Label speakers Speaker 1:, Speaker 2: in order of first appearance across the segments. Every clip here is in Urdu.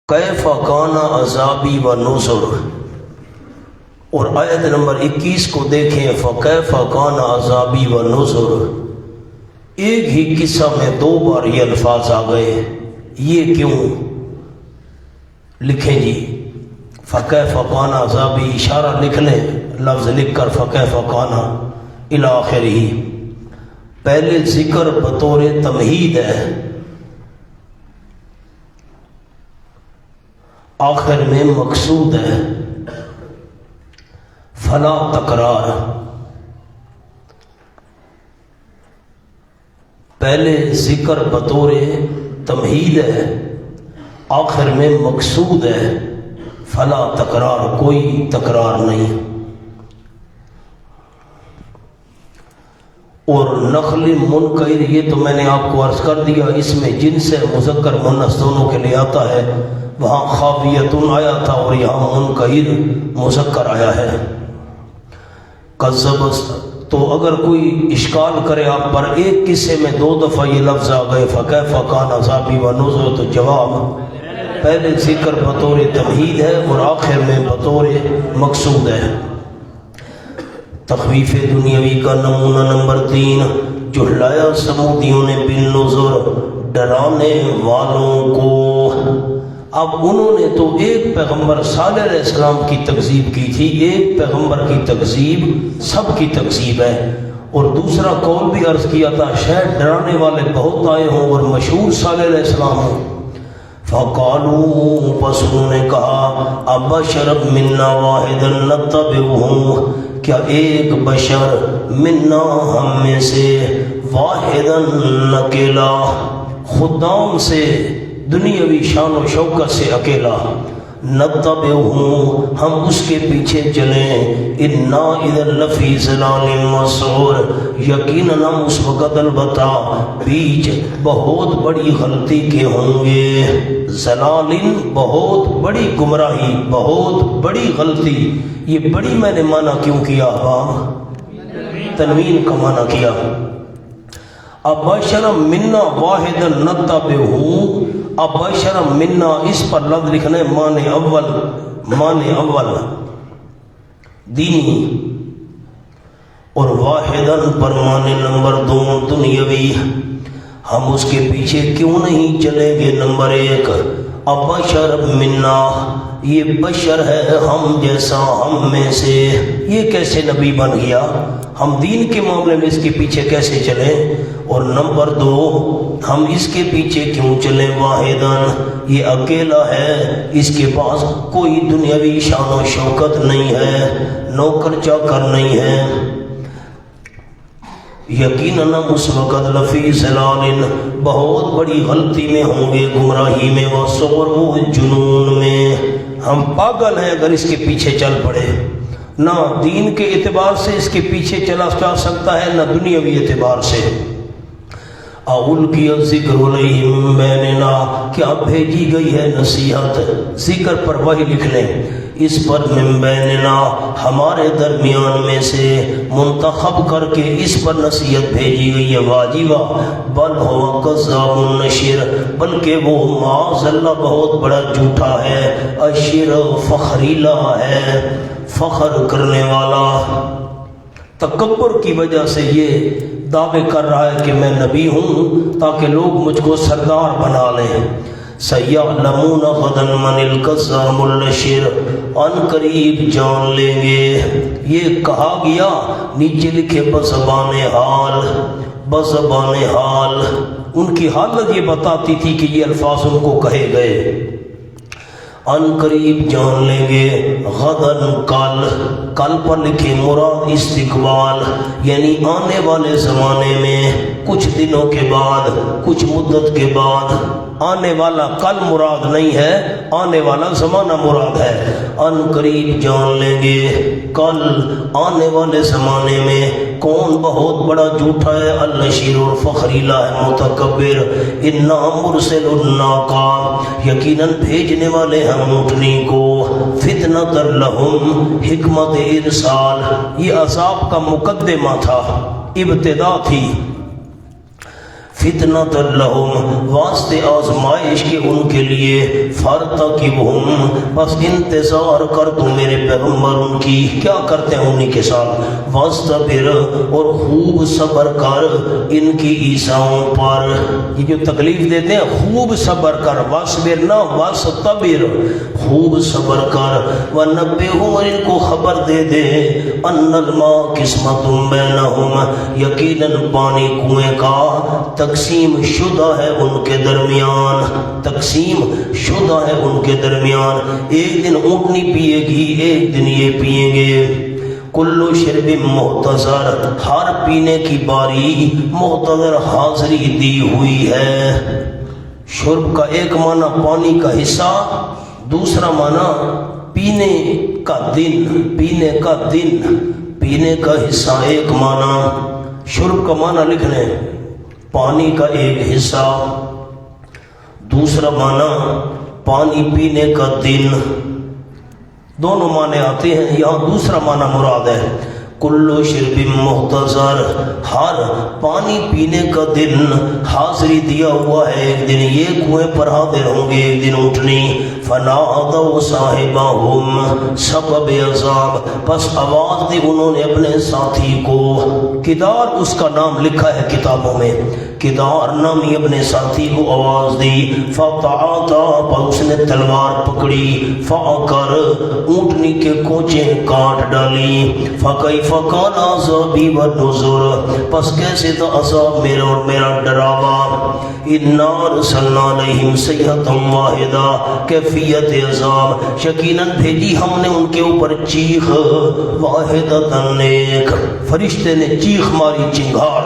Speaker 1: کیف کان عذابی و نذر، اور آیت نمبر 21 کو دیکھیں، فکیف کان عذابی و نذر۔ ایک ہی قصہ میں دو بار یہ الفاظ آ گئے، یہ کیوں؟ لکھیں جی، فکیف کان عذابی، اشارہ لکھ لیں لفظ لکھ کر، فکیف کان الی آخرہ۔ پہلے ذکر بطور تمہید ہے، آخر میں مقصود ہے، فلا تکرار۔ پہلے ذکر بطور تمہید ہے، آخر میں مقصود ہے، فلا تکرار، کوئی تکرار نہیں۔ اور نخل منکر، یہ تو میں نے آپ کو عرض کر دیا، اس میں جنس مذکر مؤنث دونوں کے لیے آتا ہے، وہاں خافیتن آیا تھا اور یہاں منکر مذکر آیا ہے۔ کذب، تو اگر کوئی اشکال کرے آپ پر، ایک قصے میں دو دفعہ یہ لفظ آ گئے فکیف کان عذابی و نذر، تو جواب پہلے ذکر بطور تمہید ہے اور آخر میں بطور مقصود ہے۔ تخویف دنیاوی کا نمونہ نمبر 3، جھلایا سمودیوں نے بالنذر، ڈرانے والوں کو۔ اب انہوں نے تو ایک پیغمبر صالح علیہ السلام کی تکذیب کی تھی، ایک پیغمبر کی تکذیب سب کی تکذیب ہے، اور دوسرا قول بھی عرض کیا تھا شاید ڈرانے والے بہت آئے ہوں اور مشہور صالح علیہ السلام ہوں۔ فقالوا، پس انہوں نے کہا، ابشر منا واحدا نتبعہ، کیا ایک بشر منا، ہم میں سے، واحدا اکیلا، خدام سے، دنیاوی شان و شوکت سے اکیلا، نتبعہ، ہم اس کے پیچھے چلیں، انا اذا لفی ضلال مسعور، یقیناً ہم اس وقت البتہ بیچ بہت بڑی غلطی کے ہوں گے۔ ضلال، بہت بڑی گمراہی، بہت بڑی غلطی۔ یہ بڑی میں نے معنی کیوں کیا؟ تنوین کا معنی کیا۔ ابشر منا واحدا نتبعہ، ابشر منا، اس پر لفظ لکھنا ہے معنی اول، معنی اول دینی، اور واحدا پر معنی نمبر 2 دنیاوی۔ ہم اس کے پیچھے کیوں نہیں چلیں گے؟ نمبر 1، ابشر منا، یہ بشر ہے ہم جیسا، ہم میں سے، یہ کیسے نبی بن گیا؟ ہم دین کے معاملے میں اس کے پیچھے کیسے چلیں؟ اور نمبر 2، ہم اس کے پیچھے کیوں چلیں؟ واحداً، یہ اکیلا ہے، اس کے پاس کوئی دنیاوی شان و شوکت نہیں ہے، نوکر چاکر نہیں ہے۔ یقیناً اس وقت لفی ضلال، بہت بڑی غلطی میں ہوں گے، گمراہی میں، وسعور، جنون میں۔ ہم پاگل ہیں اگر اس کے پیچھے چل پڑے، نہ دین کے اعتبار سے اس کے پیچھے چلا جا سکتا ہے، نہ دنیاوی اعتبار سے۔ اُلْقِیَ الذِّکْرُ عَلَیْہِ مِن بَینِنَا، کیا بھیجی گئی ہے نصیحت، ذکر پر وہی لکھ لیں، اس پر من بیننا، ہمارے درمیان میں سے، منتخب کر کے اس پر نصیحت بھیجی گئی ہے واجبہ، بل ہوا کذاب النشر، بلکہ وہ معاذ اللہ بہت بڑا جھوٹا ہے، اشر، فخریلا ہے، فخر کرنے والا، تکبر کی وجہ سے یہ دعوے کر رہا ہے کہ میں نبی ہوں تاکہ لوگ مجھ کو سردار بنا لیں۔ سَيَعْلَمُونَ غَدًا مَنِ الْكَذَّابُ الْأَشِرُ، ان قریب جان لیں گے۔ یہ کہا گیا، نیچے لکھے بزبان حال، بزبان حال، ان کی حالت یہ بتاتی تھی کہ یہ الفاظ ان کو کہے گئے۔ ان قریب جان لیں گے، غدن، کل، کل پر لکھے مراد استقبال، یعنی آنے والے زمانے میں، کچھ دنوں کے بعد، کچھ مدت کے بعد۔ آنے والا کل مراد نہیں ہے، آنے والا زمانہ مراد ہے۔ ان قریب جان لیں گے، کل، آنے والے زمانے میں، کون بہت بڑا جھوٹا ہے؟ النشیر، اور فخریلا ہے، متکبر۔ انا مرسل الناقہ، یقیناً بھیجنے والے ہم اونٹنی کو، فتنۃ لہم، حکمت ارسال، یہ عذاب کا مقدمہ تھا، ابتدا تھی۔ فتنۃ لہم واسطے آزمائش کے ان کے لیے، فارتقبہم بس انتظار کر تو میرے پیغمبر ان کی کیا کرتے ہیں انہی کے ساتھ، واصطبر اور خوب صبر کر ان کی عیساؤں پر، یہ جو تکلیف دیتے ہیں خوب صبر کر، واصبر نہ واصطبر، خوب صبر کر، ونبئہم اور ان کو خبر دے دے، ان الماء قسمۃ بینہم یقیناً پانی کنویں کا تقسیم شدہ ہے ان کے درمیان، تقسیم شدہ ہے ان کے درمیان، ایک دن اونٹنی پیے گی ایک دن یہ پیئیں گے، کلو شرب محتضر ہر پینے کی باری محتضر حاضری دی ہوئی ہے۔ شرب کا ایک معنی پانی کا حصہ، دوسرا معنی پینے کا دن، پینے کا دن، پینے کا حصہ ایک معنی، شرب کا معنی لکھ لیں پانی کا ایک حصہ، دوسرا معنی پانی پینے کا دن، دونوں معنی آتے ہیں، یہاں دوسرا معنی مراد ہے، کلو شرب محتضر ہر پانی پینے کا دن حاضری دیا ہوا ہے، ایک دن یہ کنویں پر حاضر ہوں گے ایک دن اٹھنی، فنادوا صاحبہم سبب عذاب پس آواز دی انہوں نے اپنے ساتھی کو، کدار اس کا نام لکھا ہے کتابوں میں، کدار نامی اپنے ساتھی کو آواز دی، فَتَعَاطَا پر اس نے تلوار پکڑی، فَعَقَر اونٹنی کے کوچیں کاٹ ڈالی، فَقَيْفَ كَانَ عَذَابِي وَنُذُرِ پس کیسے تھا عذاب میرا اور میرا ڈراوا، اِنَّا أَرْسَلْنَا عَلَيْهِمْ صَيْحَةً وَاحِدَةً کیفیت عذاب یقیناً بھیجی ہم نے ان کے اوپر چیخ، واحدۃ ایک فرشتے نے چیخ ماری چنگھاڑ،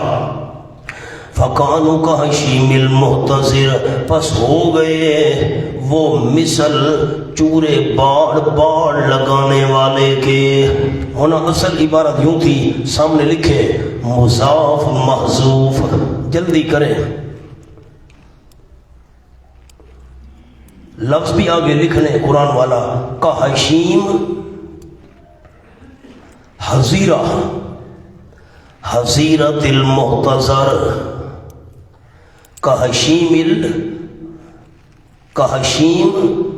Speaker 1: فَكَانُوا كَحَشِيمِ الْمُحْتَظِرِ پس ہو گئے وہ مثل چورے باڑ لگانے والے کے، ہونا اصل عبارت یوں تھی، سامنے لکھے مضاف محذوف، جلدی کریں لفظ بھی آگے لکھ لیں قرآن والا، کحشیم حزیرہ، حزیرۃ المحتضر، کحشیم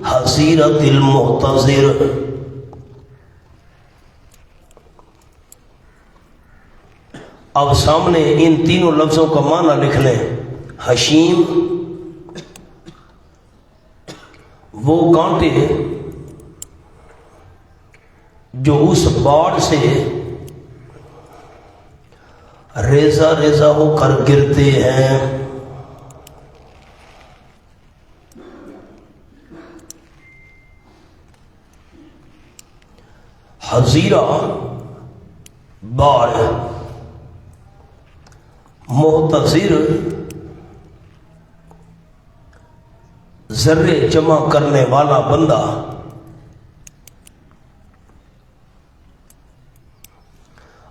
Speaker 1: حزیرۃ المحتضر، اب سامنے ان تینوں لفظوں کا معنی لکھ لیں، حشیم وہ کانٹے جو اس باڑ سے ریزہ ریزہ ہو کر گرتے ہیں، حزیرہ باڑ، محتضر ذرے جمع کرنے والا بندہ،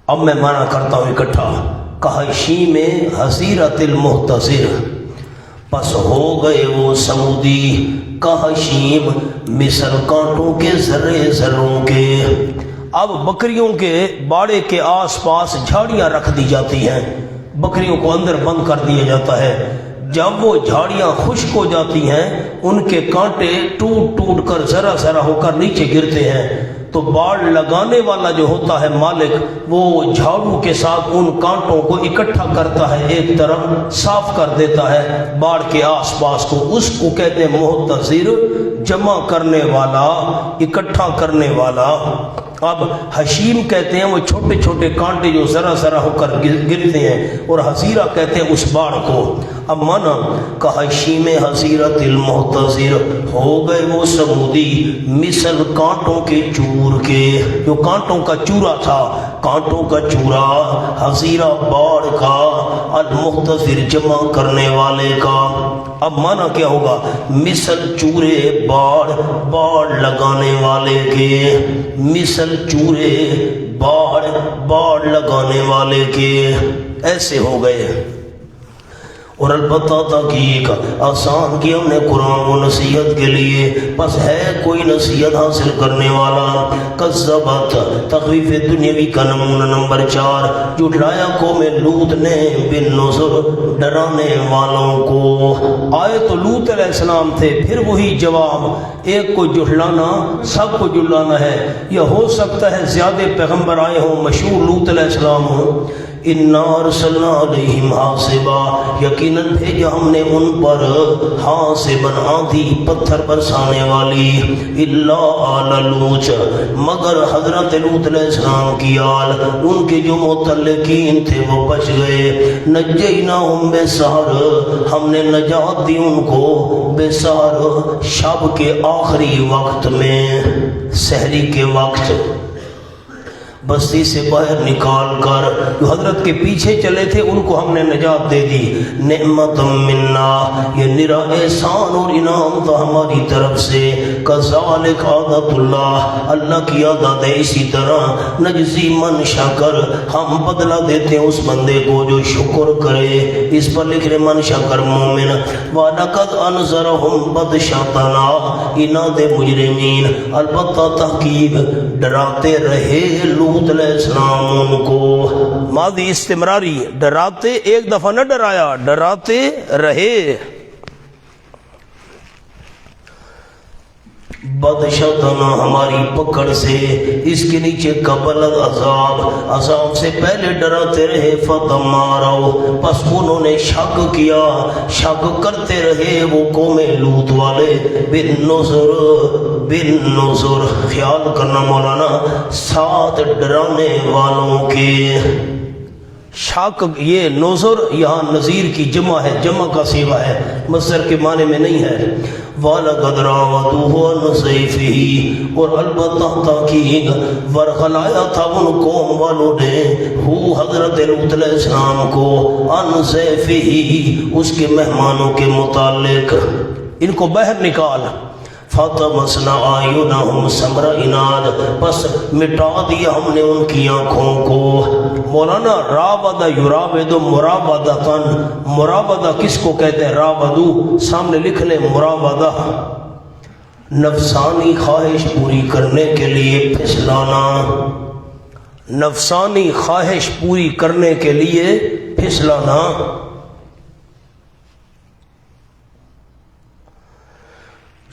Speaker 1: اب میں معنی کرتا ہوں اکٹھا، کحشیم حزیرۃ المحتضر پس ہو گئے وہ سمودی، کحشیم مثل کانٹوں کے ذرے ذروں کے، اب بکریوں کے باڑے کے آس پاس جھاڑیاں رکھ دی جاتی ہیں، بکریوں کو اندر بند کر دیا جاتا ہے، جب وہ جھاڑیاں خشک ہو جاتی ہیں ان کے کانٹے ٹوٹ ٹوٹ کر ذرا ذرا ہو کر نیچے گرتے ہیں، تو باڑ لگانے والا جو ہوتا ہے مالک، وہ جھاڑو کے ساتھ ان کانٹوں کو اکٹھا کرتا ہے، ایک طرف صاف کر دیتا ہے باڑ کے آس پاس کو، اس کو کہتے ہیں محتضر، جمع کرنے والا، اکٹھا کرنے والا۔ اب حشیم کہتے ہیں وہ چھوٹے چھوٹے کانٹے جو ذرا ذرا ہو کر گرتے ہیں، اور حزیرہ کہتے ہیں اس باڑ کو۔ اب مانا کحشیم حزیرۃ المحتضر، ہو گئے وہ سمودی مثل کانٹوں کے چور کے، جو کانٹوں کا چورا تھا، کانٹوں کا چورا، حزیرہ باڑ کا، المحتضر جمع کرنے والے کا۔ اب مانا کیا ہوگا؟ مثل چورے باڑ لگانے والے کے، مثل چورے باڑ لگانے والے کے، ایسے ہو گئے۔ اور البتہ تحقیق آسان کی ہم نے قرآن و نصیحت کے لیے، پس ہے کوئی نصیحت حاصل کرنے والا؟ کذبت تخویف دنیاوی کا نمونہ نمبر 4، جھٹلایا قوم لوط نے بالنذر ڈرانے والوں کو۔ آئے تو لوط علیہ السلام تھے، پھر وہی جواب، ایک کو جھٹلانا سب کو جھٹلانا ہے، یا ہو سکتا ہے زیادہ پیغمبر آئے ہوں مشہور لوط علیہ السلام ہوں۔ اِنَّا أَرْسَلْنَا عَلَيْهِمْ حَاصِبًا، یقیناً بھیجا ہم نے ان پر حاصباً آندھی پتھر برسانے والی، إِلَّا آلَ لوط، مگر حضرت لوط علیہ السلام کی آل، ان کے جو متعلقین تھے وہ بچ گئے۔ نجیناہم بسحر، ہم نے نجات دی ان کو بسحر، شب کے آخری وقت میں، سحری کے وقت بستی سے باہر نکال کر جو حضرت کے پیچھے چلے تھے ان کو ہم نے نجات دے دی۔ نعمت منا، یہ نرا احسان اور انعام تھا ہماری طرف سے۔ کذالک عادت اللہ، اللہ کی عادت ہے اسی طرح، نجزی من شکر، ہم بدلہ دیتے ہیں اس بندے کو جو شکر کرے۔ اس پر لکھ رہے من شکر مومن۔ وَلَقَدْ أَنذَرَهُمْ بَطْشَتَنَا، اناد مجرمین، البتہ تحقیق ڈراتے رہے لوط علیہ السلام ان کو۔ ماضی استمراری، ڈراتے ایک دفعہ نہ ڈرایا، ڈراتے رہے۔ بدشتنا، ہماری پکڑ سے، اس کے نیچے قبل عذاب، عذاب سے پہلے ڈراتے رہے۔ فتمارو، پس انہوں نے شک کیا، شک کرتے رہے وہ قوم لوط والے۔ بالنذر، بالنذر، خیال کرنا مولانا، ساتھ ڈرانے والوں کے۔ شک، یہ نذر یہاں نذیر کی جمع ہے، جمع کا صیغہ ہے، مصدر کے معنی میں نہیں ہے۔ وَلَقَدْ رَاوَدُوهُ عَنْ ضَيْفِهِ، اور البتہ تحقیق ورغلایا تھا ان قوم والوں نے، ہو حضرت لوط علیہ السلام کو، عن ضَيْفِهِ، اس کے مہمانوں کے متعلق، ان کو باہر نکال۔ فَطَمَسْنَا أَعْيُنَهُمْ سَمْرَ اناد، پس مٹا دیا ہم نے ان کی آنکھوں کو۔ مولانا راودہ یراودو مرابدتاً، مرابدہ کس کو کہتے ہیں؟ راودو، سامنے لکھ لیں مراودہ، نفسانی خواہش پوری کرنے کے لیے پھسلانا، نفسانی خواہش پوری کرنے کے لیے پھسلانا۔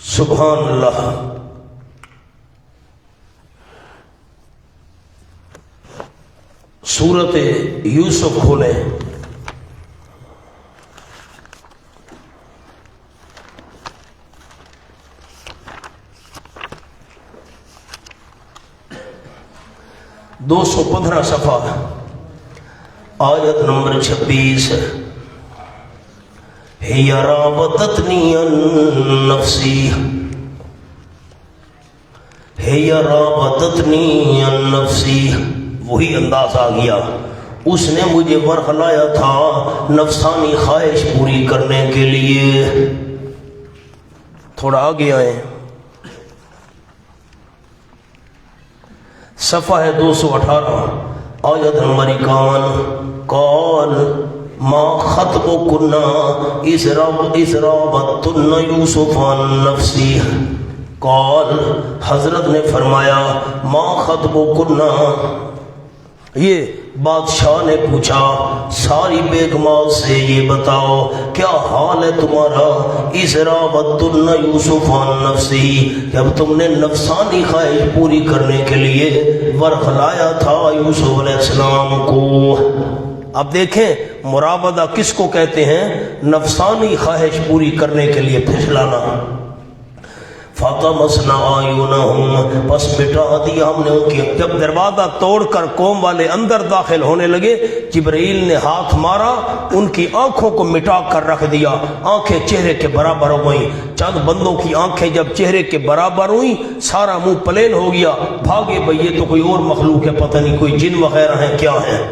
Speaker 1: سبحان اللہ۔ سورۃ یوسف کھولیں، دو سو 15 صفحہ، آیت نمبر 26۔ ہی راودتنی عن نفسی، ہی راودتنی عن نفسی، وہی انداز آ گیا، اس نے مجھے ورغلایا تھا نفسانی خواہش پوری کرنے کے لیے۔ تھوڑا آگے آئیں، صفحہ ہے 218، آیت نمبر 51۔ قال ما خطبکن اذ راودتن یوسف عن نفسی، قال، حضرت نے فرمایا، ما خطبکن، یہ بادشاہ نے پوچھا ساری بیگمات سے، یہ بتاؤ کیا حال ہے تمہارا، اذ راودتن یوسف عن نفسی، جب تم نے نفسانی خواہش پوری کرنے کے لیے ورغلایا تھا یوسف علیہ السلام کو۔ اب دیکھیں مراودہ کس کو کہتے ہیں؟ نفسانی خواہش پوری کرنے کے لیے پھسلانا۔ فَطَمَسْنَا أَعْيُنَهُمْ، پس مٹا دیا ہم نے ان کی۔ جب دروازہ توڑ کر قوم والے اندر داخل ہونے لگے، جبرائیل نے ہاتھ مارا، ان کی آنکھوں کو مٹا کر رکھ دیا، آنکھیں چہرے کے برابر ہو گئیں۔ چند بندوں کی آنکھیں جب چہرے کے برابر ہوئیں، سارا منہ پلین ہو گیا، بھاگے بھئی یہ تو کوئی اور مخلوق ہے، پتہ نہیں کوئی جن وغیرہ ہیں کیا ہیں۔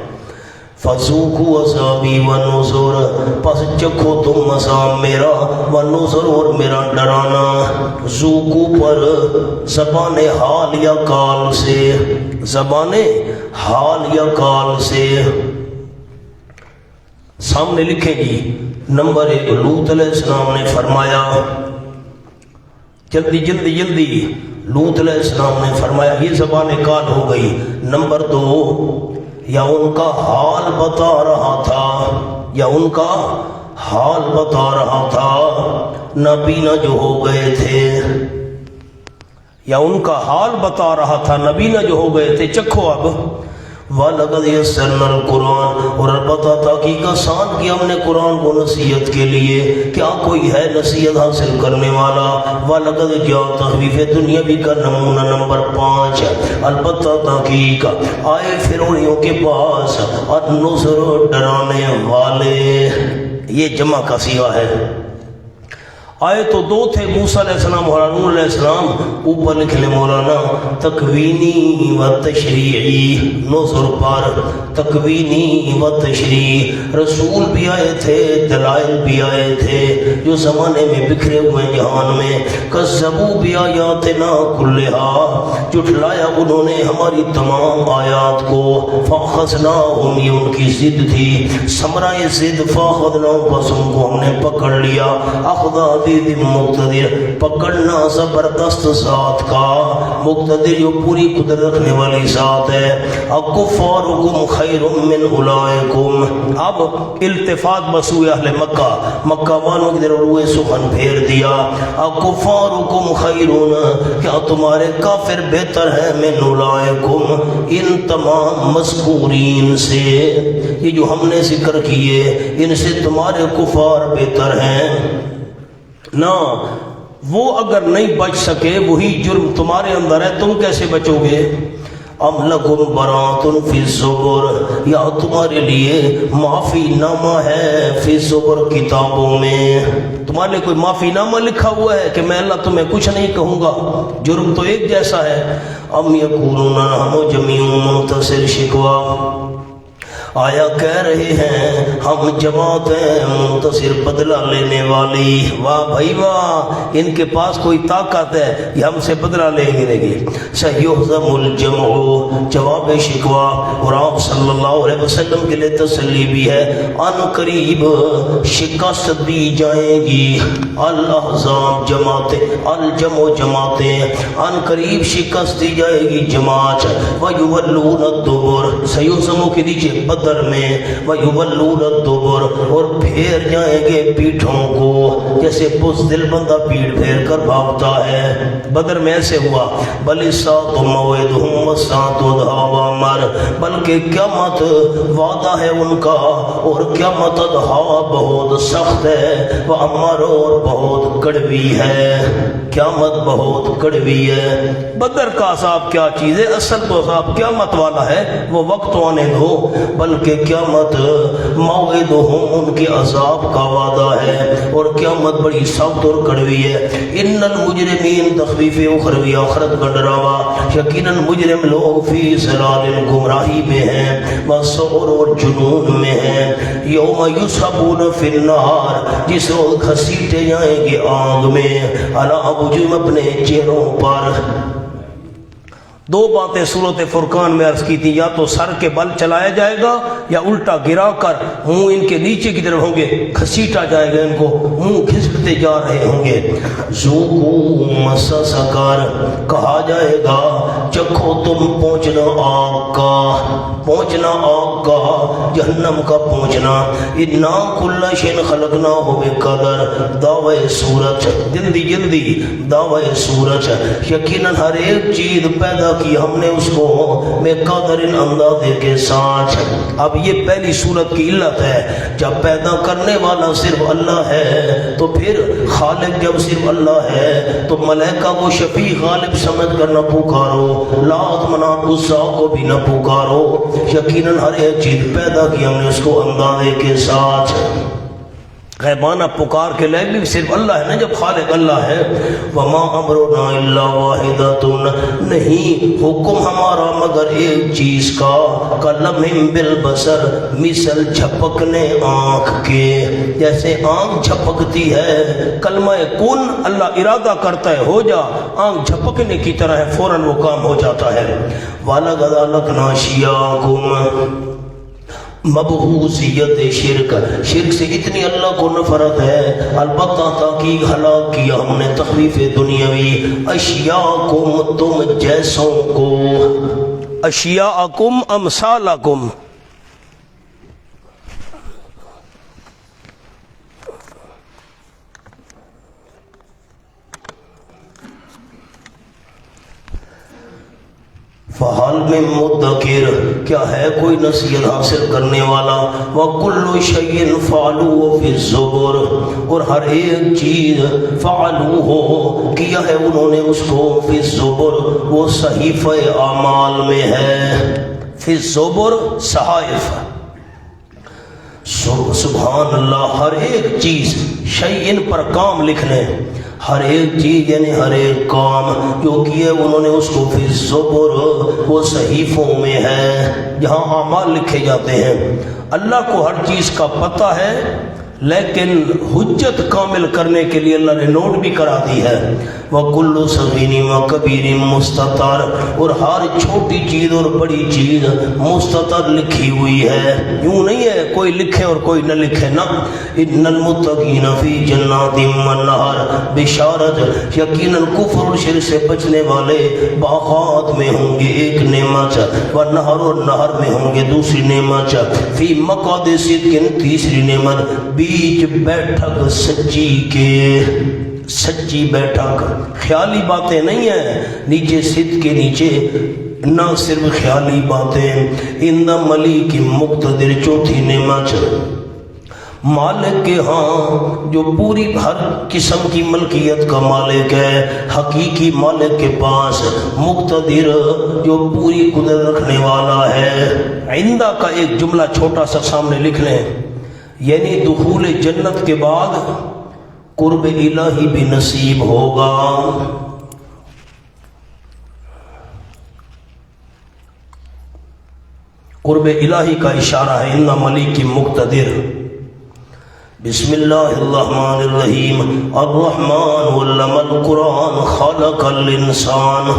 Speaker 1: فَذُوقُوا عَذَابِي وَنُذُرِ، پس چکھو تم عذاب میرا، وَنُذُرِ، اور میرا ڈرانا۔ ذوقو پر زبان حال یا کال سے، زبان حال یا کال سے، سامنے لکھیں جی۔ نمبر 1 لوط علیہ السلام نے فرمایا، جلدی جلدی جلدی، لوط علیہ السلام نے فرمایا، یہ زبان کال ہو گئی۔ نمبر 2 یا ان کا حال بتا رہا تھا، یا ان کا حال بتا رہا تھا، نابینا جو ہو گئے تھے، یا ان کا حال بتا رہا تھا نابینا جو ہو گئے تھے۔ چکھو اب، وَلَقَدْ يَسَّرْنَا الْقُرْآنَ، اور البتہ تحقیق آسان کیا ہم نے قرآن کو نصیحت کے لیے۔ کیا کوئی ہے نصیحت حاصل کرنے والا؟ وَلَقَدْ جَاءَ تخویف دنیاوی کا نمونہ نمبر 5، البتہ تحقیق آئے فرعونیوں کے پاس النذر ڈرانے والے، یہ جمع کا صیغہ ہے۔ آئے تو 2 تھے، موسیٰ علیہ السلام اور ہارون علیہ السلام۔ اوپر لکھ لے مولانا، تکوینی و تشریعی، نذر پر تکوینی و تشریعی، رسول بھی آئے تھے، دلائل بھی آئے تھے جو زمانے میں بکھرے ہوئے جہان میں۔ کذبوا بآیاتنا کلھا، جھٹلایا انہوں نے ہماری تمام آیات کو۔ فاخذناہم، یہ ان کی ضد تھی، ثمرہ ضد، فاخذناہم، بس ان کو ہم نے پکڑ لیا۔ اخذ مقتدر، پکڑنا زبردست ذات کا، مقتدر جو پوری قدرت رکھنے والی ذات ہے۔ اکفارکم خیر من اولئکم، اب التفات بسوئے اہل مکہ، مکہ والوں کی طرف روئے سخن پھیر دیا۔ اکفارکم خیر، کیا تمہارے کافر بہتر ہیں، من اولئکم، ان تمام مذکورین سے، یہ جو ہم نے ذکر کیے ان سے تمہارے کفار بہتر ہیں؟ نہ، وہ اگر نہیں بچ سکے، وہی جرم تمہارے اندر ہے، تم کیسے بچو گے؟ ام لکم براۃ فی الزبر، یا تمہارے لیے معافی نامہ ہے فی الزبر، کتابوں میں تمہارے لیے کوئی معافی نامہ لکھا ہوا ہے کہ میں اللہ تمہیں کچھ نہیں کہوں گا، جرم تو ایک جیسا ہے۔ ام یقولون نحن جمیع منتصر، شکوہ، آیا کہہ رہے ہیں ہم جماعت ہیں منتصر، بدلہ لینے والی۔ واہ بھائی واہ، ان کے پاس کوئی طاقت ہے، یہ ہم سے بدلہ لے گی۔ سیہزم الجمع، جواب شکوہ، اور آپ صلی اللہ علیہ وسلم کے لیے تسلی بھی ہے، ان قریب شکست دی جائیں گی الاحزاب، جماعتیں، الجمع جماعتیں، ان قریب شکست دی جائے گی جماعت۔ ویولون الدبر، سیہزموں کے نیچے بدر میں، وَيُوَلُّونَ الدُّبُرَ، اور پھیر جائیں گے پیٹھوں کو، جیسے بزدل بندہ پیٹ پھیر کر بھاگتا ہے۔ بدر میں ایسے ہوا، بل الساعۃ موعدہم والساعۃ اضحیٰ وامر، بلکہ قیامت وعدہ ہے ان کا، اور قیامت اضحیٰ بہت سخت ہے، وامر، اور بہت کڑوی ہے، قیامت بہت کڑوی ہے۔ بدر کا عذاب کیا چیز ہے؟ اصل تو عذاب قیامت والا ہے، وہ وقت آنے دو، بلکہ قیامت موعدہم، ان کے عذاب کا وعدہ ہے، اور قیامت بڑی سخت اور کڑوی ہے۔ ان المجرمین، تخفیف اخروی، آخرت کا ڈراوا، یقیناً مجرم لوگ فی ضلال، گمراہی میں ہیں، وسعر، اور جنون میں ہیں۔ یوم یسحبون فی النار، جس روز گھسیٹے جائیں گے آگ میں، علی وجوہہم، اپنے چہروں پر۔ 2 باتیں سورۃ فرقان میں عرض کی تھی، یا تو سر کے بل چلایا جائے گا، یا الٹا گرا کر منہ ان کے نیچے کی طرف ہوں گے، گھسیٹا جائے گا، ان کو منہ گھسٹتے جا رہے ہوں گے۔ ذوقوا مس سقر، کہا جائے گا چکھو تم پہنچنا آگ کا، پہنچنا آگ کا، جہنم کا پہنچنا۔ انا کل شیء خلقناہ بقدر، دعوی سورت، جلدی جلدی دعوی سورت، یقیناً ہر ایک چیز پیدا کی ہم نے اس کو بے قدر، اندازے کے ساتھ۔ اب یہ پہلی صورت کی علت ہے، جب پیدا کرنے والا صرف اللہ ہے تو پھر خالق جب صرف اللہ ہے تو ملائکہ کو شفیع غالب سمجھ کر نہ پکارو، لات منات غصہ کو بھی نہ پکارو، یقیناً ہر ایک چیز پیدا کی ہم نے اس کو اندازے کے ساتھ۔ غیبانہ پکار کے لئے بھی صرف اللہ ہے نا، جب خالق اللہ ہے۔ وما امرنا الا واحدۃ، نہیں حکم ہمارا مگر ایک چیز کا، کلمح بالبصر، مثل جھپکنے آنکھ کے، جیسے آنکھ جھپکتی ہے، کلمہ کن اللہ ارادہ کرتا ہے ہو جا، آنکھ جھپکنے کی طرح ہے، فوراً وہ کام ہو جاتا ہے۔ وَلَقَدْ أَهْلَكْنَا أَشْيَاعَكُمْ، مبعوثیت شرک، شرک سے اتنی اللہ کو نفرت ہے، البتہ تحقیق ہلاک کیا ہم نے تخفیف دنیاوی، اشیاءکم تم جیسوں کو، اشیاءکم امثالکم، فحال میں مدکر، کیا ہے کوئی نصیحت حاصل کرنے والا، وَكُلُّ شَيْءٍ فَعَلُوهُ فِي الزُّبُرِ، اور ہر ایک چیز فعلوہ کیا ہے انہوں نے اس کو، فی الزبر وہ صحیفہ اعمال میں ہے، فی الزبر صحائف، سبحان اللہ، ہر ایک چیز شیئن پر کام لکھنے، ہر ایک چیز یعنی ہر ایک کام جو کیے انہوں نے اس کو فی الزبر وہ صحیفوں میں ہے، جہاں اعمال لکھے جاتے ہیں۔ اللہ کو ہر چیز کا پتہ ہے، لیکن حجت کامل کرنے کے لیے اللہ نے نوٹ بھی کرا دی ہے، وَكُلُّ صَغِيرٍ وَكَبِيرٍ مُسْتَطَرٍ، اور ہر چھوٹی چیز اور بڑی چیز مستطر لکھی ہوئی ہے، یوں نہیں ہے کوئی لکھے اور کوئی نہ لکھے، نہ، اِنَّ الْمُتَّقِينَ فِي جَنَّاتٍ وَالنَّهَرٍ، بشارت، یقیناً کفر اور شرک سے بچنے والے باغات میں ہوں گے ایک نعمت، وَالنَّهَرُ، اور نہر میں ہوں گے دوسری نعمت، فی مقعد صدق، تیسری نعمت، بیچ بیٹھک سچی کے، سچی بیٹھک، خیالی باتیں نہیں ہیں نیچے صدق کے نیچے، نہ صرف خیالی باتیں، اِنَّ مَلِیکٍ مُقْتَدِرٍ، چوتھی نعمت، مالک کے ہاں جو پوری ہر قسم کی ملکیت کا مالک ہے، حقیقی مالک کے پاس، مقتدر جو پوری قدرت رکھنے والا ہے۔ عندہ کا ایک جملہ چھوٹا سا سامنے لکھ لیں، یعنی دخول جنت کے بعد قرب الہی بھی نصیب ہوگا، قرب الہی کا اشارہ ہے، ان ملیک مقتدر۔ بسم اللہ الرحمن الرحیم، الرحمن علم القرآن خلق الانسان،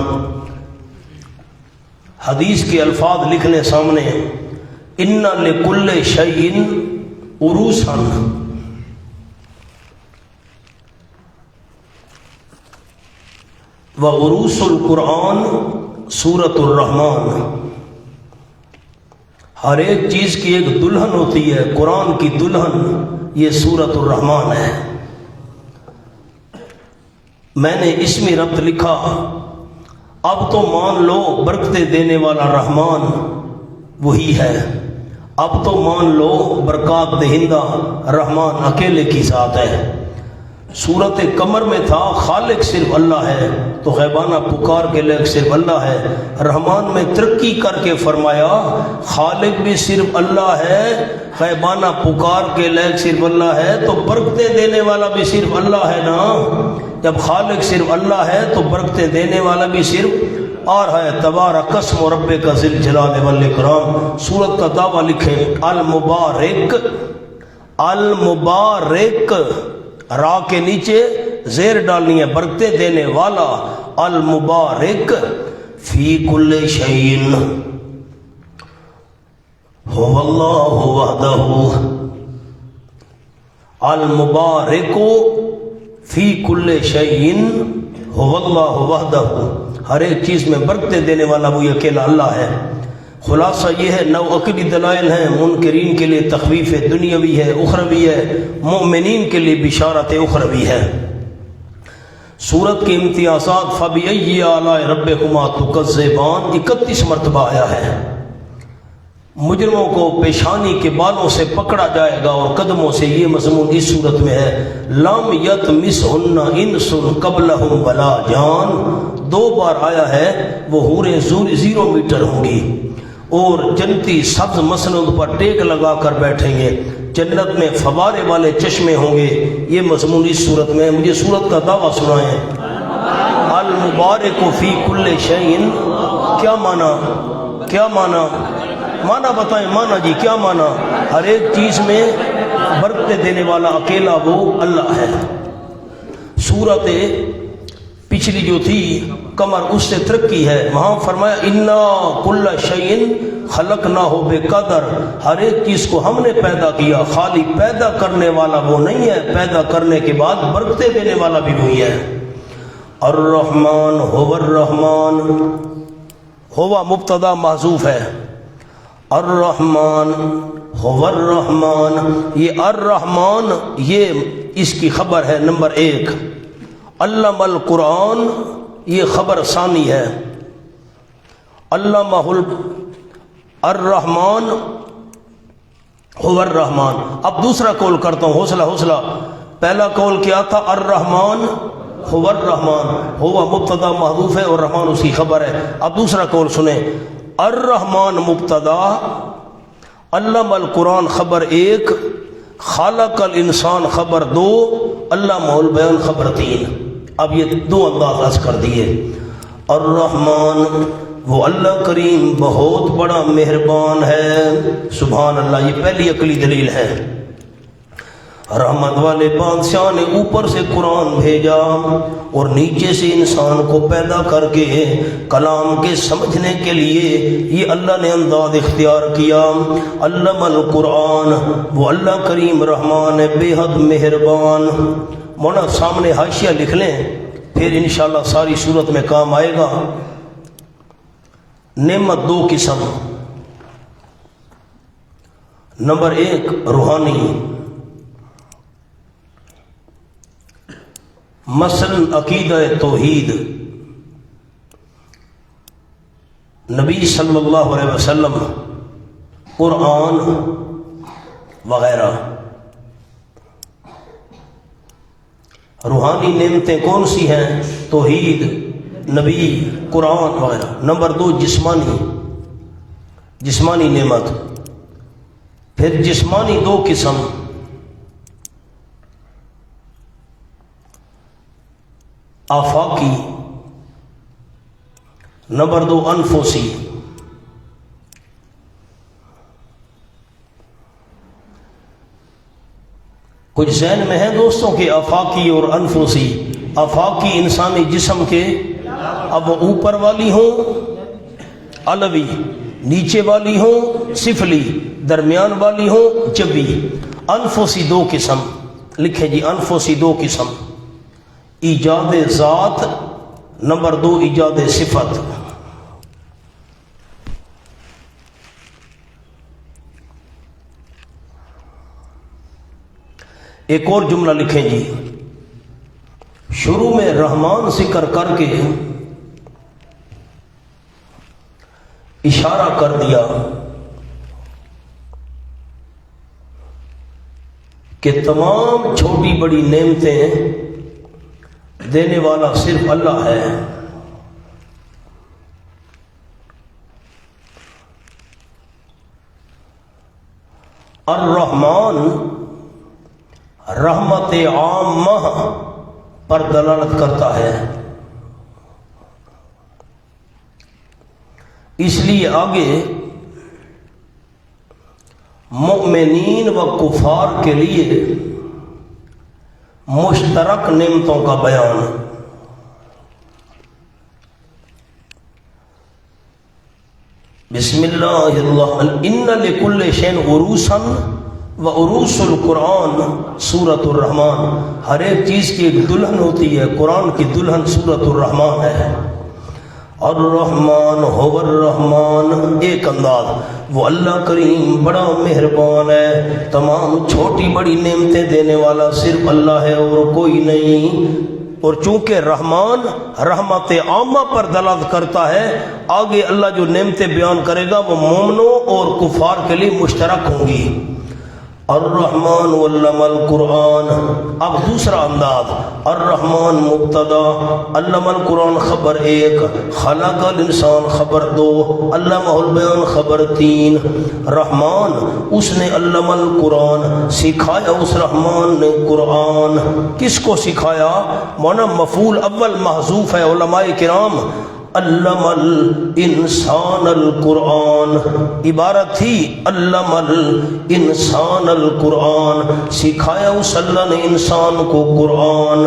Speaker 1: حدیث کے الفاظ لکھ لیں سامنے، ان لکل شیء عروسا، وعروس القرآن سورۃ الرحمن، ہر ایک چیز کی ایک دلہن ہوتی ہے، قرآن کی دلہن یہ سورۃ الرحمن ہے۔ میں نے اسمی ربط لکھا، اب تو مان لو برکتیں دینے والا رحمان وہی ہے، اب تو مان لو برکات دہندہ رحمان اکیلے کی ذات ہے۔ سورۃ قمر میں تھا خالق صرف اللہ ہے، تو غیبانہ پکار کے لائق صرف اللہ ہے۔ رحمان میں ترقی کر کے فرمایا خالق بھی صرف اللہ ہے، غیبانہ پکار کے لائق صرف اللہ ہے، تو برکتیں دینے والا بھی صرف اللہ ہے نا۔ جب خالق صرف اللہ ہے تو برکتیں دینے والا بھی صرف اور ہے۔ تبارک اسم ربک ذی الجلال والاکرام، سورت کا دعویٰ لکھیں، المبارک، المبارک، را کے نیچے زیر ڈالنی ہے، برکتیں دینے والا، المبارک، فی کل شیء هو اللہ وحدہ، المبارک فی کل شیء هو اللہ وحدہ، ہر ایک چیز میں برکتیں دینے والا وہی اکیلا اللہ ہے۔ خلاصہ یہ ہے، نو عقلی دلائل ہیں، منکرین کے لیے تخویف دنیاوی ہے، اخروی ہے، مومنین کے لیے بشارت اخروی ہے۔ سورت کے امتیازات، فَبِأَيِّ آلَاءِ رَبِّكُمَا تُكَذِّبَانِ 31 مرتبہ آیا ہے۔ مجرموں کو پیشانی کے بالوں سے پکڑا جائے گا اور قدموں سے، یہ مضمون اس صورت میں ہے۔ لَمْ يَطْمِثْهُنَّ إِنسٌ قَبْلَهُمْ وَلَا جَانٌ، 2 بار آیا ہے، وہ حوریں 0 میٹر ہوں گی، اور جنتی سبز مسند پر ٹیک لگا کر بیٹھیں گے، جنت میں فوارے والے چشمے ہوں گے، یہ مضمون اس صورت میں ہے۔ مجھے صورت کا دعویٰ سنائیں، المبارک فی کل شیء، کیا معنی، کیا معنی، معنی بتائیں، معنی جی کیا معنی؟ ہر ایک چیز میں برکتیں دینے والا اکیلا وہ اللہ ہے۔ سورت پچھلی جو تھی قمر، اس سے ترقی ہے، وہاں فرمایا انا کل شیء خلقناہ بقدر، ہر ایک چیز کو ہم نے پیدا کیا، خالی پیدا کرنے والا وہ نہیں ہے، پیدا کرنے کے بعد برکتیں دینے والا بھی وہی ہے۔ الرحمن هو الرحمن، ہوا مبتدا محذوف ہے، الرحمن هو الرحمن، یہ الرحمن یہ اس کی خبر ہے نمبر 1۔ علم القرآن یہ خبر ثانی ہے، علمہ الرحمن هو الرحمن۔ اب دوسرا قول کرتا ہوں، حوصلہ، پہلا قول کیا تھا؟ الرحمن هو الرحمن، ہوا مبتدا محذوف ہے اور رحمان اس کی خبر ہے۔ اب دوسرا قول سنیں، الرحمن مبتدا، علم القرآن خبر 1، خالق الانسان خبر 2، علامہ البیان خبر 3۔ اب یہ 2 انداز عرض کر دیے۔ الرحمن وہ اللہ کریم بہت بڑا مہربان ہے، سبحان اللہ، یہ پہلی عقلی دلیل ہے۔ رحمت والے بادشاہ نے اوپر سے قرآن بھیجا اور نیچے سے انسان کو پیدا کر کے کلام کے سمجھنے کے لیے یہ اللہ نے انداز اختیار کیا۔ علم القرآن وہ اللہ کریم رحمان ہے، بے حد مہربان۔ مولانا سامنے حاشیہ لکھ لیں، پھر انشاءاللہ ساری صورت میں کام آئے گا۔ نعمت 2 قسم، نمبر 1 روحانی، مثلا عقیدہ توحید، نبی صلی اللہ علیہ وسلم، قرآن وغیرہ۔ روحانی نعمتیں کون سی ہیں؟ توحید، نبی، قرآن وغیرہ۔ نمبر 2 جسمانی نعمت۔ پھر جسمانی 2 قسم، آفاقی، نمبر 2 انفسی۔ کچھ ذہن میں ہے دوستوں کے آفاقی اور انفسی؟ آفاقی انسانی جسم کے، اب وہ اوپر والی ہوں علوی، نیچے والی ہوں سفلی، درمیان والی ہوں جبی۔ انفسی 2 قسم لکھیں جی، انفسی 2 قسم، ایجاد ذات، نمبر 2 ایجاد صفت۔ ایک اور جملہ لکھیں جی، شروع میں رحمان ذکر کر کے اشارہ کر دیا کہ تمام چھوٹی بڑی نعمتیں دینے والا صرف اللہ ہے۔ الرحمن رحمت عامہ پر دلالت کرتا ہے، اس لیے آگے مؤمنین و کفار کے لیے مشترک نعمتوں کا بیان۔ بسم اللہ الرحمن، ان لکل شیء عروسا و عروس القرآن سورۃ الرحمن، ہر ایک چیز کی ایک دلہن ہوتی ہے، قرآن کی دلہن سورۃ الرحمن ہے۔ الرحمن هو الرحمن، ایک انداز، وہ اللہ کریم بڑا مہربان ہے، تمام چھوٹی بڑی نعمتیں دینے والا صرف اللہ ہے اور کوئی نہیں۔ اور چونکہ رحمان رحمت عامہ پر دلالت کرتا ہے، آگے اللہ جو نعمتیں بیان کرے گا وہ مومنوں اور کفار کے لیے مشترک ہوں گی۔ الرحمن علم القرآن، اب دوسرا انداز، الرحمن مبتدا، علم القرآن خبر 1، خلق الانسان خبر 2، علمہ البیان خبر 3۔ رحمان اس نے علم القرآن، سکھایا اس رحمان نے قرآن۔ کس کو سکھایا؟ مولانا مفعول اول محذوف ہے، علماء کرام علم الانسان القرآن، عبارت تھی علم الانسان القرآن، سکھایا اس اللہ نے انسان کو قرآن۔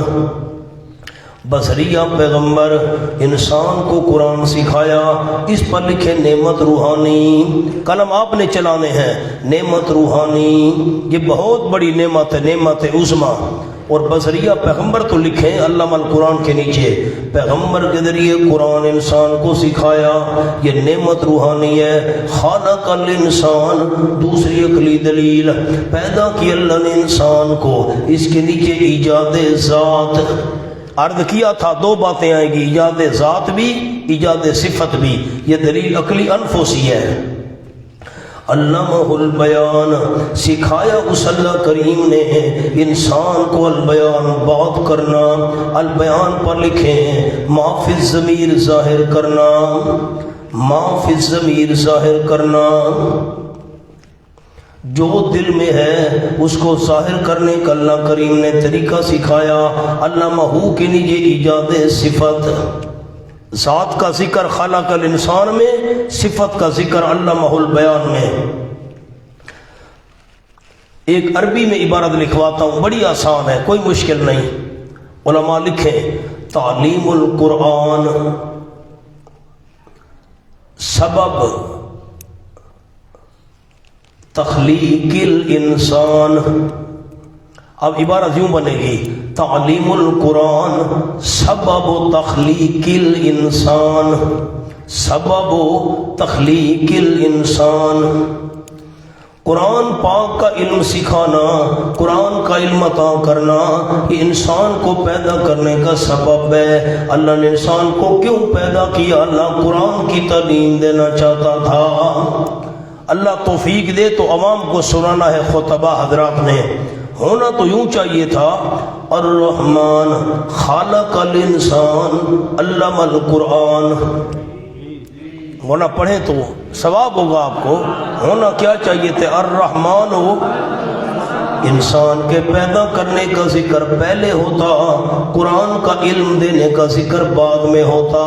Speaker 1: بصریہ پیغمبر انسان کو قرآن سکھایا، اس پر لکھے نعمت روحانی، قلم آپ نے چلانے ہیں، نعمت روحانی یہ بہت بڑی نعمت ہے، نعمت عظمیٰ۔ اور بصریہ پیغمبر تو لکھیں علامہ القرآن کے نیچے، پیغمبر کے ذریعے قرآن انسان کو سکھایا، یہ نعمت روحانی ہے۔ خالق الانسان، دوسری عقلی دلیل، پیدا کی اللہ نے انسان کو، اس کے نیچے ایجاد ذات عرض کیا تھا، دو باتیں آئیں گی، ایجاد ذات بھی، ایجاد صفت بھی، یہ دلیل عقلی انفسی ہے۔ علمہ البیان، سکھایا اس اللہ کریم نے انسان کو البیان، بات کرنا، البیان پر لکھیں ما فی الضمیر، ظاہر کرنا، ما فی الضمیر ظاہر کرنا، جو دل میں ہے اس کو ظاہر کرنے کا اللہ کریم نے طریقہ سکھایا۔ علمہ کے نیچے ایجاد صفت، ذات کا ذکر خلق الانسان میں، صفت کا ذکر علمہ البیان میں۔ ایک عربی میں عبارت لکھواتا ہوں، بڑی آسان ہے، کوئی مشکل نہیں۔ علماء لکھیں تعلیم القرآن سبب تخلیق الانسان، اب عبارت یوں بنے گی تعلیم القرآن سبب تخلیق الانسان، سبب تخلیق الانسان، قرآن پاک کا علم سکھانا، قرآن کا علم عطا کرنا، یہ انسان کو پیدا کرنے کا سبب ہے۔ اللہ نے انسان کو کیوں پیدا کیا؟ اللہ قرآن کی تعلیم دینا چاہتا تھا۔ اللہ توفیق دے تو عوام کو سنانا ہے، خطبہ حضرات نے، ہونا تو یوں چاہیے تھا الرحمن خالق الانسان علم القرآن، ہونا پڑھیں تو ثواب ہوگا آپ کو، ہونا کیا چاہیے تھے الرحمن ہو، انسان کے پیدا کرنے کا ذکر پہلے ہوتا، قرآن کا علم دینے کا ذکر بعد میں ہوتا۔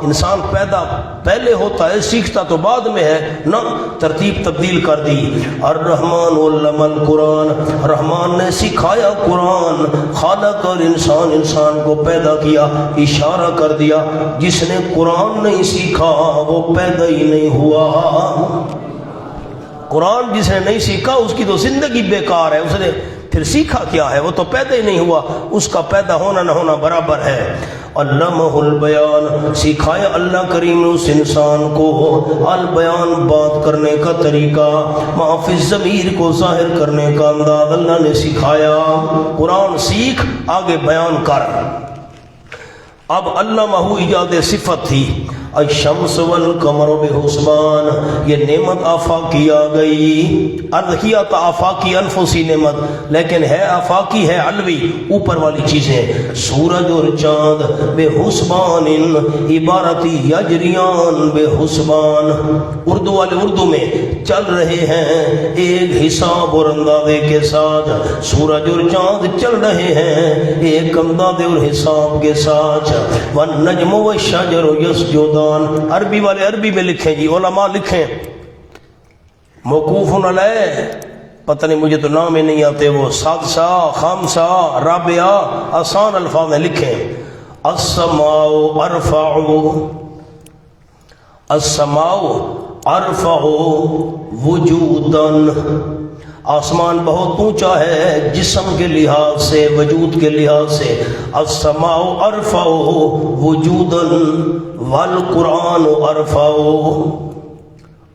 Speaker 1: انسان پیدا پہلے ہوتا ہے، سیکھتا تو بعد میں ہے نا، ترتیب تبدیل کر دی۔ الرحمن علم القرآن، رحمان نے سکھایا قرآن، خالق اور انسان، انسان کو پیدا کیا، اشارہ کر دیا جس نے قرآن نہیں سیکھا وہ پیدا ہی نہیں ہوا۔ قرآن جس نے نہیں سیکھا اس کی تو زندگی بیکار ہے، اس نے پھر سیکھا کیا ہے؟ وہ تو پیدا ہی نہیں ہوا، اس کا پیدا ہونا نہ ہونا برابر ہے۔ علمہ البیان، سکھایا اللہ کریم نے اس انسان کو البیان، بات کرنے کا طریقہ، ما فی الضمیر کو ظاہر کرنے کا انداز اللہ نے سکھایا۔ قرآن سیکھ، آگے بیان کر۔ اب علمہ ایجاد صفت تھی، الشمس والقمر بحسبان، یہ نعمت آفاقی آ گئی، عرض کیا تھا آفاقی انفسی نعمت، لیکن ہے آفاقی، ہے علوی، اوپر والی چیزیں۔ سورج اور چاند بے حسبان، عبارتی یجریان بے حسبان، اردو والے اردو میں چل رہے ہیں ایک حساب اور اندازے کے ساتھ، سورج اور چاند چل رہے ہیں ایک اندازے اور حساب کے ساتھ۔ والنجم والشجر یسجدان، عربی والے عربی میں لکھیں جی، علماء لکھیں موقوف علیہ، پتہ نہیں مجھے تو نام ہی نہیں آتے، وہ سادسہ، خامسہ، رابعہ، آسان الفاظ میں لکھیں۔ السماء ارفع، السماء ارفع وجوداً، آسمان بہت اونچا ہے جسم کے لحاظ سے، وجود کے لحاظ سے۔ السماء ارفع وجوداً والقرآن ارفع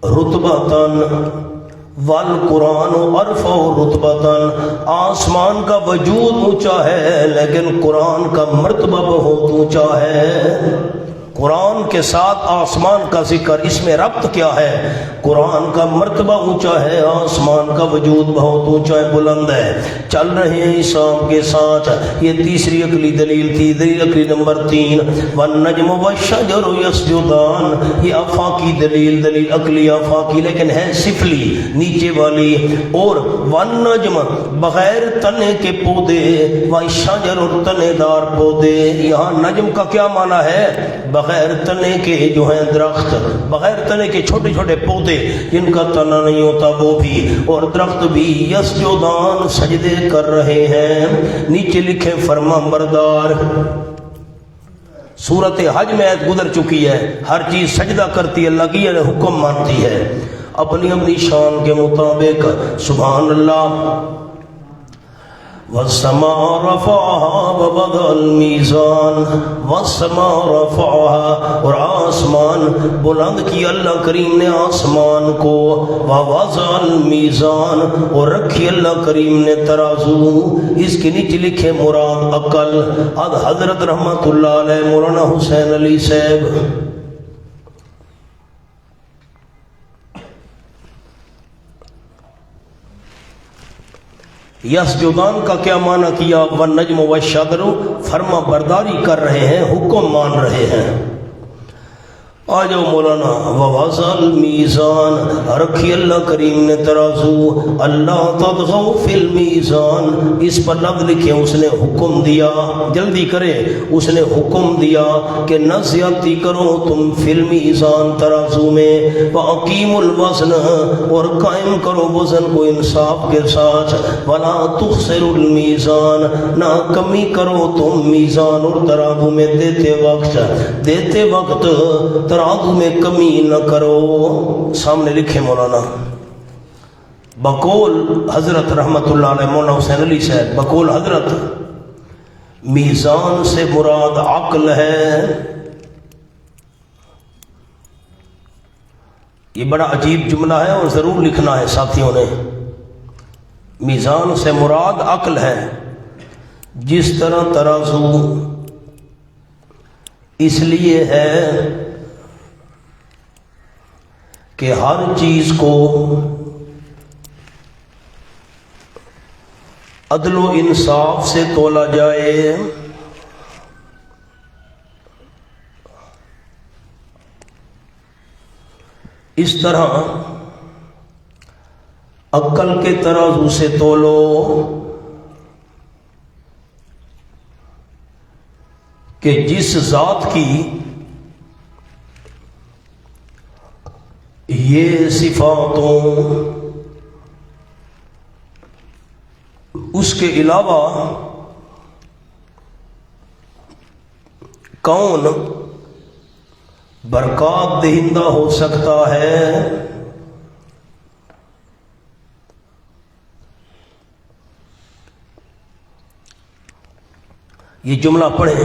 Speaker 1: رتبتاً، والقرآن ارفع رتبتاً، آسمان کا وجود اونچا ہے لیکن قرآن کا مرتبہ بہت اونچا ہے۔ قرآن کے ساتھ آسمان کا ذکر، اس میں ربط کیا ہے؟ قرآن کا مرتبہ اونچا ہے، آسمان کا وجود بہت اونچا ہے، بلند ہے، چل رہے ہیں حساب کے ساتھ۔ یہ تیسری عقلی دلیل تھی، دلیل عقلی نمبر 3۔ والنجم والشجر یسجدان، یہ آفاقی دلیل، دلیل عقلی آفاقی لیکن ہے سفلی، نیچے والی۔ اور والنجم بغیر تنے کے پودے، والشجر اور تنے دار پودے، یہاں نجم کا کیا معنی ہے؟ بغیر تنے کے جو ہیں درخت، بغیر تنے کے چھوٹے چھوٹے پودے جن کا تنا نہیں ہوتا وہ بھی، اور درخت بھی یسجدان، سجدے کر رہے ہیں۔ نیچے لکھے فرما بردار، صورت حج میں آیت گزر چکی ہے، ہر چیز سجدہ کرتی اللہ کی، یعنی حکم مانتی ہے اپنی اپنی شان کے مطابق. سبحان اللہ. والسماء رفعها ووضع الميزان، والسماء رفعها، اور آسمان بلند کیا اللہ کریم نے آسمان کو، ووضع الميزان، اور رکھی اللہ کریم نے ترازو. اس کے نیچے لکھے مراد عقل. اب حضرت رحمت اللہ علیہ مولانا حسین علی صاحب یسجدان کا کیا معنی کیا؟ والنجم والشجر، فرما برداری کر رہے ہیں، حکم مان رہے ہیں. آ جاؤ مولانا. ووضع المیزان، رکھی اللہ کریم نے ترازو. اللہ تطغوا فی المیزان، اس پر لفظ لکھے اس نے حکم دیا، جلدی کرے، اس نے حکم دیا کہ نہ زیادتی کرو تم فی المیزان، ترازو میں. واقیموا الوزن، اور قائم کرو وزن کو انصاف کے ساتھ. ولا تخسروا المیزان، نہ کمی کرو تم میزان اور ترازو میں دیتے وقت ترازو میں کمی نہ کرو. سامنے لکھے مولانا بقول حضرت رحمت اللہ علیہ مولانا حسین علی صاحب، بقول حضرت میزان سے مراد عقل ہے. یہ بڑا عجیب جملہ ہے اور ضرور لکھنا ہے ساتھیوں نے. میزان سے مراد عقل ہے. جس طرح ترازو اس لیے ہے کہ ہر چیز کو عدل و انصاف سے تولا جائے. اس طرح عقل کے ترازو سے تولو کہ جس ذات کی یہ صفاتوں، اس کے علاوہ کون برکات دہندہ ہو سکتا ہے؟ یہ جملہ پڑھیں.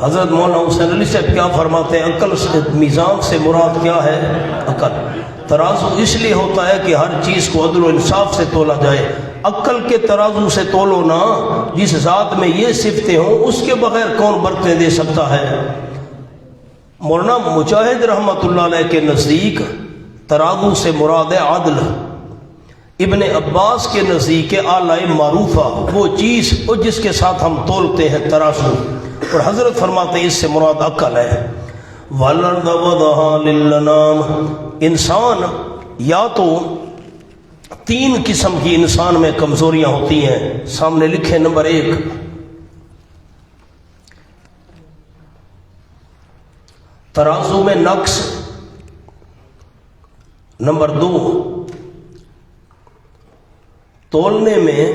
Speaker 1: حضرت مولانا حسین علی صاحب کیا فرماتے ہیں؟ عقل سے، میزان سے مراد کیا ہے؟ عقل. ترازو اس لیے ہوتا ہے کہ ہر چیز کو عدل و انصاف سے تولا جائے. عقل کے ترازو سے تولو نا، جس ذات میں یہ صفتیں ہوں اس کے بغیر کون برتنے دے سکتا ہے؟ مولانا مجاہد رحمت اللہ علیہ کے نزدیک ترازو سے مراد ہے عدل. ابن عباس کے نزدیک اعلی معروفہ، وہ چیز جس کے ساتھ ہم تولتے ہیں ترازو. اور حضرت فرماتے ہیں اس سے مراد عقل ہے. وَالْأَرْضَ وَضَعَهَا لِلْأَنَامِ، انسان یا تو تین قسم کی انسان میں کمزوریاں ہوتی ہیں. سامنے لکھے نمبر 1 ترازو میں نقص. نمبر 2 تولنے میں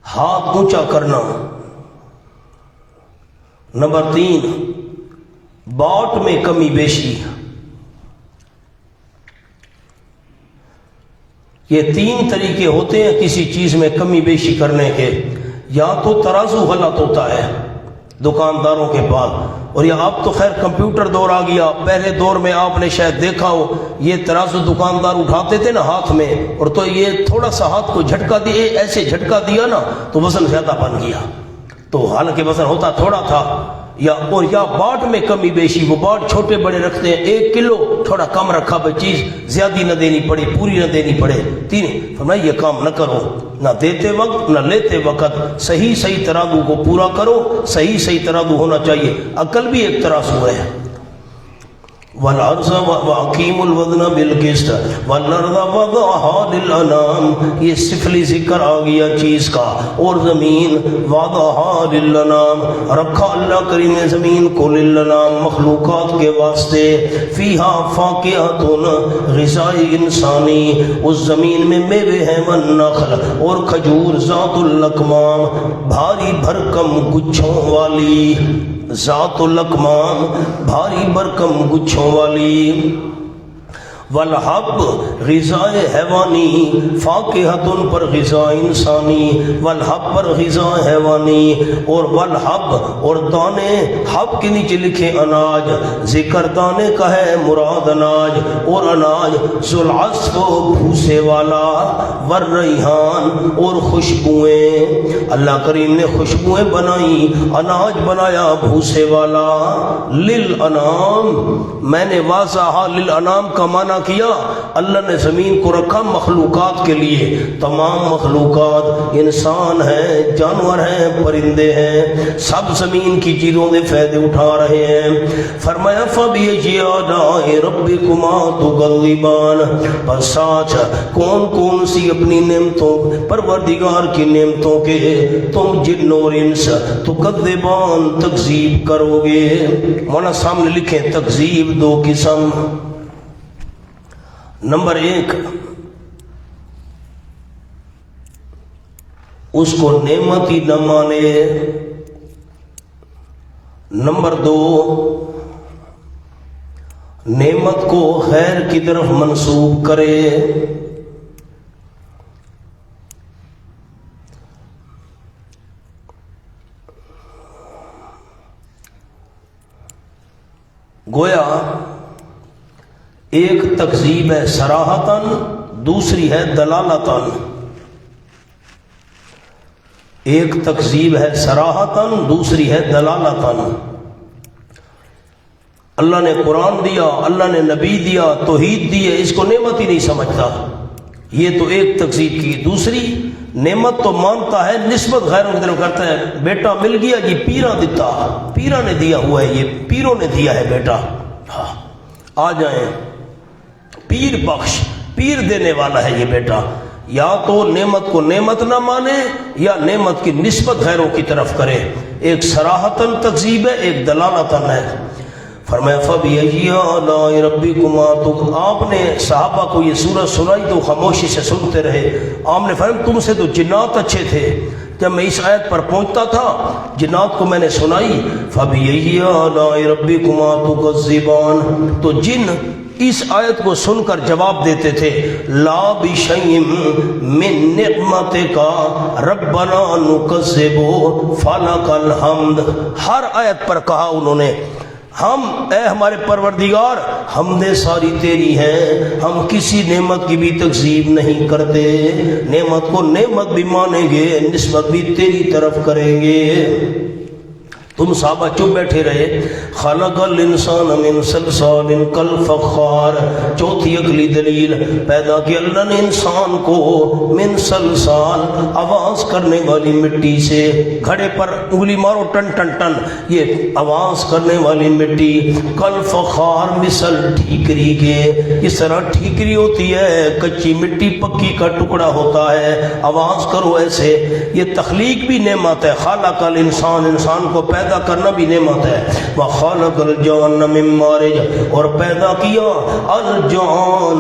Speaker 1: ہاتھ اونچا کرنا. نمبر 3 باٹ میں کمی بیشی. یہ 3 طریقے ہوتے ہیں کسی چیز میں کمی بیشی کرنے کے. یا تو ترازو غلط ہوتا ہے دکانداروں کے پاس، اور یہ آپ تو خیر کمپیوٹر دور آ گیا. پہلے دور میں آپ نے شاید دیکھا ہو یہ ترازو دکاندار اٹھاتے تھے نا ہاتھ میں، اور تو یہ تھوڑا سا ہاتھ کو جھٹکا دیا، ایسے جھٹکا دیا نا تو وزن زیادہ بن گیا. تو حالانکہ وزن ہوتا تھوڑا تھا. یا باٹ میں کمی بیشی، وہ باٹ چھوٹے بڑے رکھتے ہیں، 1 کلو تھوڑا کم رکھا بھائی، چیز زیادہ نہ دینی پڑے، پوری نہ دینی پڑے. 3 فرمایا یہ کام نہ کرو، نہ دیتے وقت نہ لیتے وقت صحیح ترازو کو پورا کرو. صحیح ترازو ہونا چاہیے. عقل بھی ایک ترازو ہے. والارض واقیموا الوزن بالقسط والارض وضعها للانام، یہ سفلی ذکر آ گیا چیز کا، اور زمین وضعها للانام، رکھا اللہ کریم نے زمین کو للانام مخلوقات کے واسطے، فیہا فاکہۃ غذائے انسانی، اس زمین میں میوے ہیں، والنخل اور کھجور، ذات الاکمام بھاری بھرکم گچھوں والی، ذات الاکمام بھاری بھرکم گچھوں والی، والحب غذائے حیوانی، فاکہتن پر غذا انسانی، والحب پر غذا حیوانی، اور والحب اور دانے، حب کے نیچے لکھے اناج، ذکر دانے کا ہے مراد اناج، اور اناج ذوالعصف بھوسے والا، والریحان اور خوشبوئیں، اللہ کریم نے خوشبوئیں بنائی، اناج بنایا بھوسے والا، للانام، میں نے واضح للانام کا معنی کیا، اللہ نے زمین کو رکھا مخلوقات کے لیے، تمام مخلوقات، انسان ہیں، جانور ہیں، پرندے ہیں، سب زمین کی چیزوں سے فائدے اٹھا رہے ہیں۔ فرمایا فَبِأَيِّ آلَاءِ رَبِّكُمَا تُكَذِّبَانِ، پس ساتھ کون کون سی اپنی نعمتوں، پروردگار کی نعمتوں کے تم جن اور انس تکذبان تکذیب کرو گے۔ مولانا سامنے لکھیں تکذیب دو قسم، نمبر ایک اس کو نعمت ہی نہ مانے، نمبر دو نعمت کو خیر کی طرف منسوب کرے۔ گویا ایک تکذیب ہے صراحتاً، دوسری ہے دلالتاً، ایک تکذیب ہے صراحتاً، دوسری ہے دلالتاً۔ اللہ نے قرآن دیا، اللہ نے نبی دیا، توحید دی ہے، اس کو نعمت ہی نہیں سمجھتا، یہ تو ایک تکذیب کی۔ دوسری نعمت تو مانتا ہے، نسبت غیروں کی طرف کرتا ہے، بیٹا مل گیا جی پیرا دیتا، پیرا نے دیا ہوا ہے، یہ پیروں نے دیا ہے بیٹا، ہاں آ جائیں، پیر بخش، پیر دینے والا ہے یہ بیٹا۔ یا تو نعمت کو نعمت نہ مانے یا نعمت کی نسبت غیروں کی طرف کرے، ایک صراحتاً تکذیب ہے، ایک دلالتاً ہے۔ فرمایا فَبِأَيِّ آلَاءِ رَبِّكُمَا، تو آپ نے صحابہ کو یہ سورہ سنائی تو خاموشی سے سنتے رہے۔ آپ نے فرمایا تم سے تو جنات اچھے تھے، جب میں اس آیت پر پہنچتا تھا جنات کو میں نے سنائی، فَبِأَيِّ آلَاءِ رَبِّكُمَا تُكَذِّبَانِ، تو جن اس آیت کو سن کر جواب دیتے تھے، لا بِشَيْءٍ مِّن نِعْمَتِكَ رَبَّنَا نُكَذِّبُ فَلَكَ الْحَمْدُ، ہر آیت پر کہا انہوں نے، ہم اے ہمارے پروردگار حمدیں ساری تیری ہیں، ہم کسی نعمت کی بھی تکذیب نہیں کرتے، نعمت کو نعمت بھی مانیں گے، نسبت بھی تیری طرف کریں گے۔ تم صحابہ چپ بیٹھے رہے۔ خلق الانسان من صلصال کالفخار، چوتھی اگلی دلیل، پیدا کیا اللہ نے انسان کو من صلصال، آواز کرنے والی مٹی سے، گھڑے پر انگلی مارو ٹن ٹن ٹن، یہ آواز کرنے والی مٹی، کالفخار مثل ٹھیکری کے، اس طرح ٹھیکری ہوتی ہے، کچی مٹی پکی کا ٹکڑا ہوتا ہے، آواز کرو ایسے۔ یہ تخلیق بھی نعمت ہے، خلق الانسان، انسان کو پیدا کرنا بھی نعمت ہے۔ وَخَلَقَ الْجَانَّ مِن مَّارِجٍ، اور پیدا کیا الجان،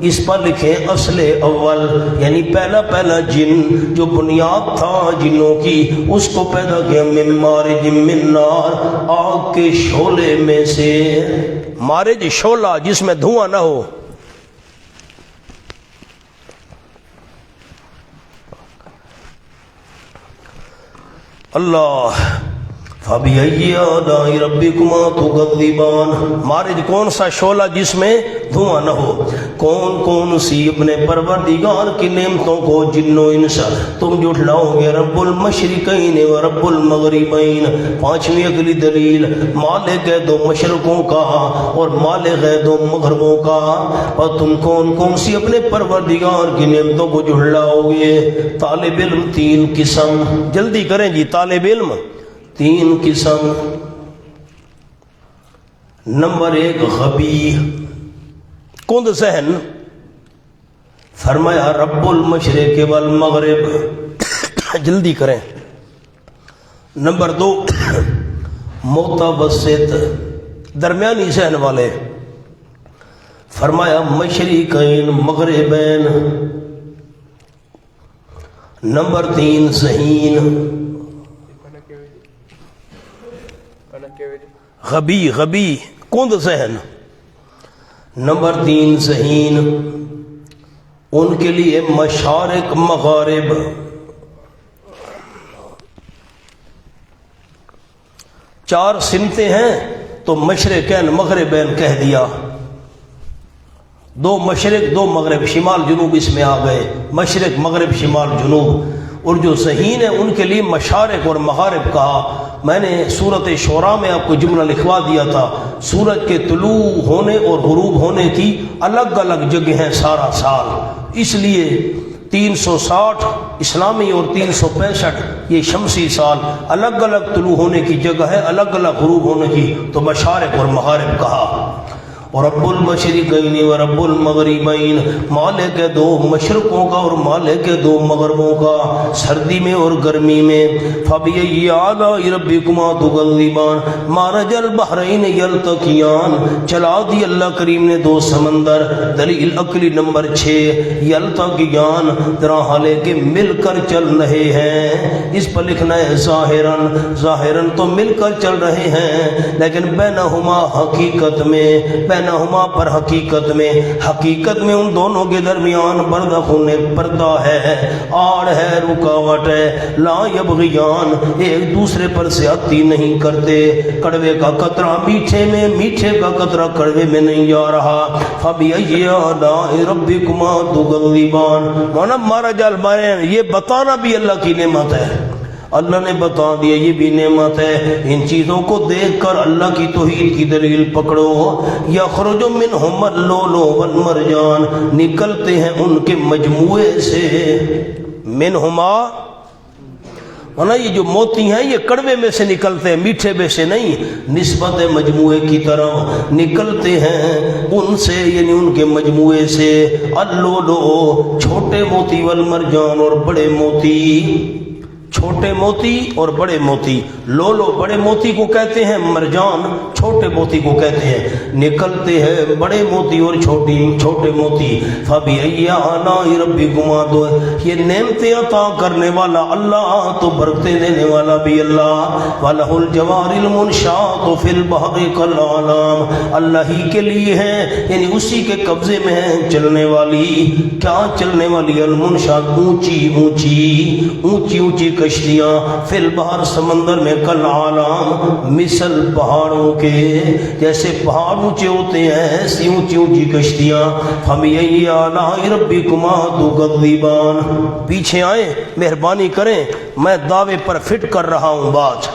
Speaker 1: اس پر لکھے اصل اول، یعنی پہلا جن جو بنیاد تھا جنوں کی، اس کو پیدا کیا من مارج من نار، آگ کے شعلے میں سے، مارج شعلہ جس میں دھواں نہ ہو۔ اللہ فَبِأَيِّ آلَاءِ رَبِّكُمَا تُكَذِّبَانِ، مارج کون سا شعلہ جس میں دھواں نہ ہو، کون سی اپنے پروردگار کی نعمتوں کو جن و انس تم جھٹلاؤ گے۔ رب المشرقین و رب المغربین، پانچویں اگلی دلیل، مالک ہے دو مشرقوں کا اور مالک ہے دو مغربوں کا، اور تم کون سی اپنے پروردگار کی نعمتوں کو جھٹلاؤ گے۔ طالب علم تین قسم، جلدی کریں جی، طالب علم تین قسم، نمبر 1 غبی کند ذہن، فرمایا رب المشرق والمغرب، جلدی کریں۔ نمبر 2 متوسط درمیانی ذہن والے، فرمایا مشرقین مغربین۔ نمبر 3 ذہین، غبی کند ذہن۔ نمبر 3 ذہین، ان کے لیے مشارق مغارب۔ چار سمتیں ہیں تو مشرقین مغربین کہہ دیا، 2 مشرق 2 مغرب، شمال جنوب اس میں آ گئے، مشرق مغرب شمال جنوب۔ اور جو ذہین ہے ان کے لیے مشارق اور مغارب کہا۔ میں نے سورۃ شعراء میں آپ کو جملہ لکھوا دیا تھا، سورج کے طلوع ہونے اور غروب ہونے کی الگ الگ جگہ ہیں سارا سال، اس لیے 360 اسلامی اور 365 یہ شمسی سال الگ الگ طلوع ہونے کی جگہ ہے، الگ الگ غروب ہونے کی، تو مشارق اور مغارب کہا۔ اور رب المشرقین و رب المغربین، مالک ہے 2 مشرقوں کا اور مالک ہے 2 مغربوں کا، سردی میں اور گرمی میں۔ فبأي آلاء ربكما تكذبان، مرج البحرین یلتقیان، چلا دی اللہ کریم نے 2 سمندر۔ دلیل عقلی نمبر 6 یلتقیان، ذرا حالے کہ مل کر چل رہے ہیں، اس پر لکھنا ہے ظاہراً، ظاہراً تو مل کر چل رہے ہیں، لیکن بینہما حقیقت میں، بینہما پر حقیقت میں، حقیقت میں ان دونوں کے درمیان بردخون پردہ ہے، آڑ ہے، رکاوٹ ہے، لا یبغیان، ایک دوسرے پر زیادتی نہیں کرتے، کڑوے کا قطرہ میٹھے میں، میٹھے کا قطرہ کڑوے میں نہیں جا رہا۔ فبأي آلاء ربكما تكذبان، مولانا مرج البحرین، یہ بتانا بھی اللہ کی نعمت ہے، اللہ نے بتا دیا یہ بھی نعمت ہے۔ ان چیزوں کو دیکھ کر اللہ کی توحید کی دلیل پکڑو۔ یخرج منہم اللؤلؤ والمرجان، نکلتے ہیں ان کے مجموعے سے، منہما یہ جو موتی ہیں یہ کڑوے میں سے نکلتے ہیں، میٹھے میں سے نہیں، نسبت مجموعے کی طرف نکلتے ہیں ان سے، یعنی ان کے مجموعے سے۔ اللؤلؤ چھوٹے موتی، والمرجان اور بڑے موتی، چھوٹے موتی اور بڑے موتی، لولو بڑے موتی کو کہتے ہیں، مرجان چھوٹے موتی کو کہتے ہیں، نکلتے ہیں بڑے موتی اور چھوٹے موتی۔ فبأي آلاء ربكما، تو یہ نعمتیں عطا کرنے والا اللہ تو برکتیں دینے والا بھی اللہ۔ وَلَهُ الْجَوَارِ الْمُنشَآتُ فِي الْبَحْرِ كَالْأَعْلَامِ، اللہ ہی کے لیے ہیں، یعنی اسی کے قبضے میں ہیں چلنے والی، کیا چلنے والی؟ المنشآت، اونچی اونچی اونچی اونچی کشتیاں، فی البحر سمندر میں، کالعلام مثل پہاڑوں کے، جیسے پہاڑ اونچے ہوتے ہیں ایسی اونچی اونچی کشتیاں۔ فبأي آلاء ربكما تكذبان، پیچھے آئیں، مہربانی کریں، میں دعوے پر فٹ کر رہا ہوں بات۔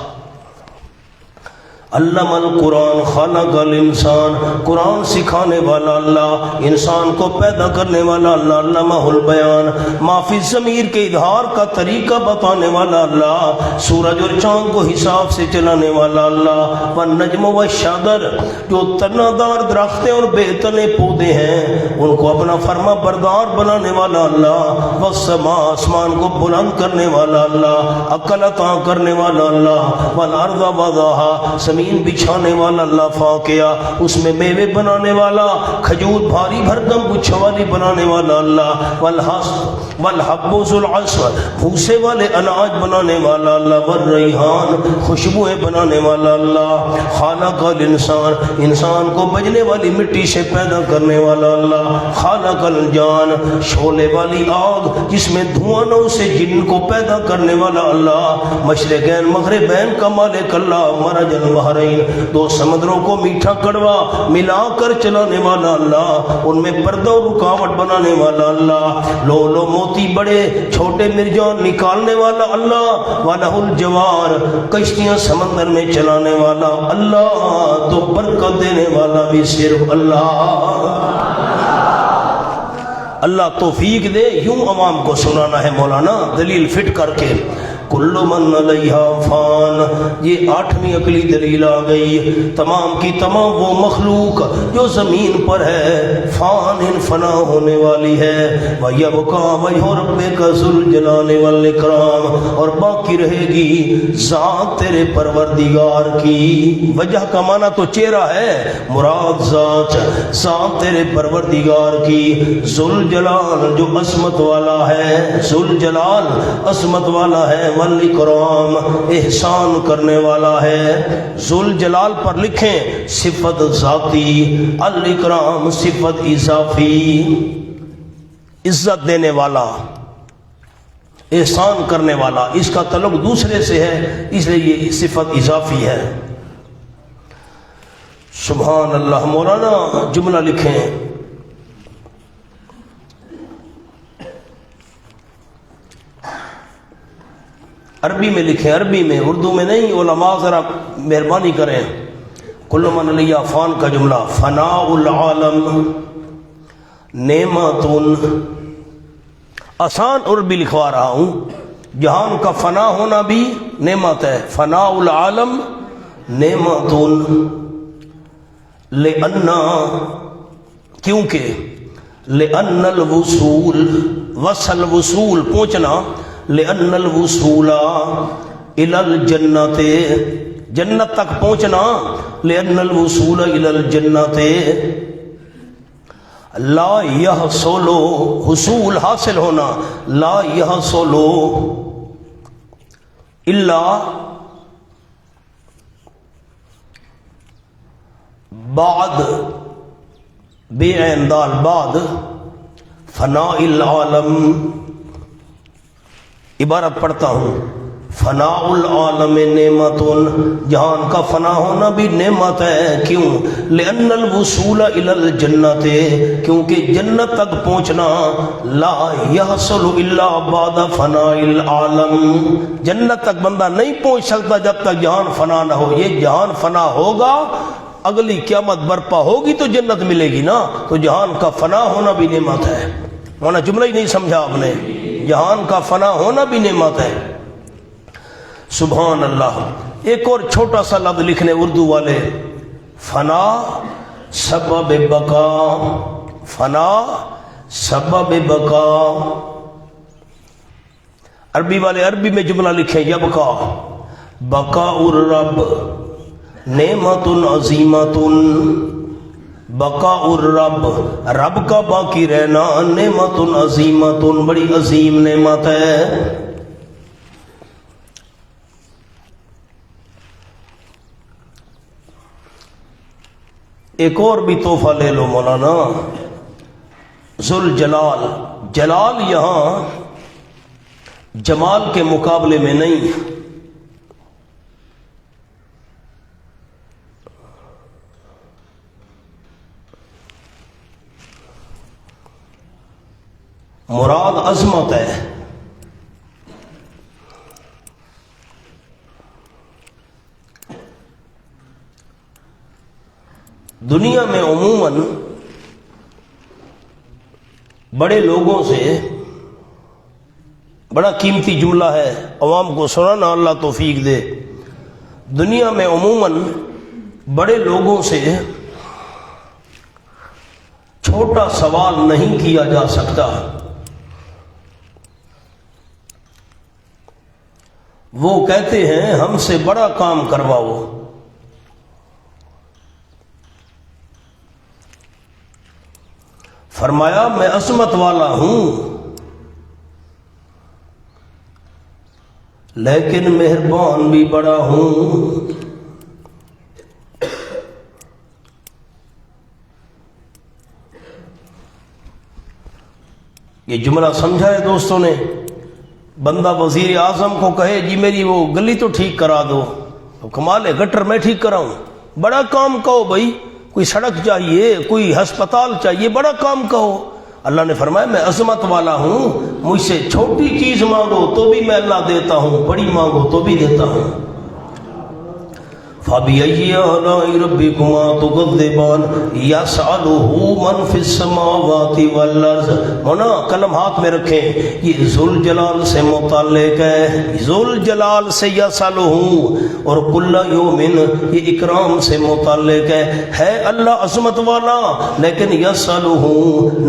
Speaker 1: علم القرآن خلق الانسان، قرآن سکھانے والا اللہ، انسان کو پیدا کرنے والا اللہ، علمہ البیان، ما فی الضمیر کے اظہار کا طریقہ بتانے والا اللہ، سورج اور چاند کو حساب سے چلانے والا اللہ، والنجم والشجر، جو تنہ دار درختیں اور بے تنے پودے ہیں ان کو اپنا فرما بردار بنانے والا اللہ، والسماء، آسمان کو بلند کرنے والا اللہ، عقل عطا کرنے والا اللہ، والارض وضعها، زمین بچھانے والا اللہ، فاقیہ، اس میں میوے بنانے والا، کھجور بھاری بھرکم گچھا والی بنانے والا اللہ، والحب ذو العصف، بھوسے والے اناج بنانے والا اللہ، والریحان، خوشبوئیں بنانے والا اللہ، خالق الانسان، انسان کو بجنے والی مٹی سے پیدا کرنے والا اللہ، خالق الجان، شعلے والی آگ جس میں دھواں نہ اسے جن کو پیدا کرنے والا اللہ، مشرقین مغربین کا مالک اللہ، مرج البحرین، 2 سمندروں کو میٹھا کڑوا ملا کر چلانے والا اللہ، ان میں پردہ و رکاوٹ بنانے والا اللہ، لولو موتی بڑے چھوٹے مرجان نکالنے والا اللہ، وَلَهُ الْجَوَارِ، کشتیاں سمندر میں چلانے والا اللہ، تو برکت دینے والا بھی صرف اللہ۔ اللہ توفیق دے، یوں عوام کو سنانا ہے مولانا، دلیل فٹ کر کے۔ کل من علیہا فان۔ یہ 8ویں عقلی دلیل آ گئی، تمام کی تمام وہ مخلوق جو زمین پر ہے فان فنا ہونے والی ہے، وَيَبْقَى وَجْهُ رَبِّكَ ذُو الْجَلَالِ وَالْإِكْرَامِ، اور باقی رہے گی ذات تیرے پروردگار کی۔ وجہ کا معنی تو چہرہ ہے، مراد ذات تیرے پروردگار کی، ذو الجلال جو عظمت والا ہے، ذو الجلال عظمت والا ہے، والاکرام احسان کرنے والا ہے۔ ذو الجلال پر لکھیں صفت ذاتی، الاکرام صفت اضافی، عزت دینے والا، احسان کرنے والا، اس کا تعلق دوسرے سے ہے اس لیے یہ صفت اضافی ہے۔ سبحان اللہ۔ مولانا جملہ لکھیں، عربی میں لکھیں، عربی میں، اردو میں نہیں، علماء ذرا مہربانی کریں۔ کل من علیہ فان کا جملہ، فناء العالم نعمت، آسان عربی لکھوا رہا ہوں، جہان کا فنا ہونا بھی نعمت ہے، فناء العالم نعمت، لأن کیونکہ، لأن الوصول وصل وصول پہنچنا، لأن الوصول إلى الجنت جنت تک پہنچنا، لأن الوصول إلى الجنت لا يحصل حصول حاصل ہونا، لا يحصل إلا بعد بے عین دال بعد فناء العالم، عبارت پڑھتا ہوں، فناء العالم نعمت، جہان کا فنا ہونا بھی نعمت ہے، کیوں؟ لأن الوصول إلى الجنت، کیونکہ جنت تک پہنچنا لا يحصل إلا بعد فناء العالم، جنت تک بندہ نہیں پہنچ سکتا جب تک جہان فنا نہ ہو۔ یہ جہان فنا ہوگا، اگلی قیامت برپا ہوگی تو جنت ملے گی نا، تو جہان کا فنا ہونا بھی نعمت ہے۔ ورنہ جملہ ہی نہیں سمجھا آپ نے، جہان کا فنا ہونا بھی نعمت ہے۔ سبحان اللہ۔ ایک اور چھوٹا سا لفظ لکھنے اردو والے، فنا سبب بقا، فنا سبب بقا، عربی والے عربی میں جملہ لکھیں، یبقا بقاء الرب نعمت عظیمت، بقاء الرب رب کا باقی رہنا نعمت عظیمت، بڑی عظیم نعمت ہے۔ ایک اور بھی تحفہ لے لو مولانا، ذو الجلال، جلال یہاں جمال کے مقابلے میں نہیں، مراد عظمت ہے۔ دنیا میں عموماً بڑے لوگوں سے بڑا قیمتی جملہ ہے، عوام کو سنانا، اللہ توفیق دے۔ دنیا میں عموماً بڑے لوگوں سے چھوٹا سوال نہیں کیا جا سکتا۔ وہ کہتے ہیں ہم سے بڑا کام کرواؤ۔ فرمایا میں عظمت والا ہوں لیکن مہربان بھی بڑا ہوں۔ یہ جملہ سمجھا ہے دوستوں نے؟ بندہ وزیر اعظم کو کہے جی میری وہ گلی تو ٹھیک کرا دو، تو کمال ہے، گٹر میں ٹھیک کراؤں؟ بڑا کام کہو بھائی، کوئی سڑک چاہیے، کوئی ہسپتال چاہیے، بڑا کام کہو۔ اللہ نے فرمایا میں عظمت والا ہوں، مجھ سے چھوٹی چیز مانگو تو بھی میں اللہ دیتا ہوں، بڑی مانگو تو بھی دیتا ہوں۔ فَبِأَيِّ آلَاءِ رَبِّكُمَا تُكَذِّبَانِ يَسْأَلُهُ مَنْ فِي السَّمَاوَاتِ وَالْأَرْضِ مونا قلم ہاتھ میں رکھیں، یہ ذوالجلال سے متعلق ہے، ذوالجلال سے یسألہ، اور کل یومن یہ اکرام سے متعلق ہے اللہ عظمت والا، لیکن یسألہ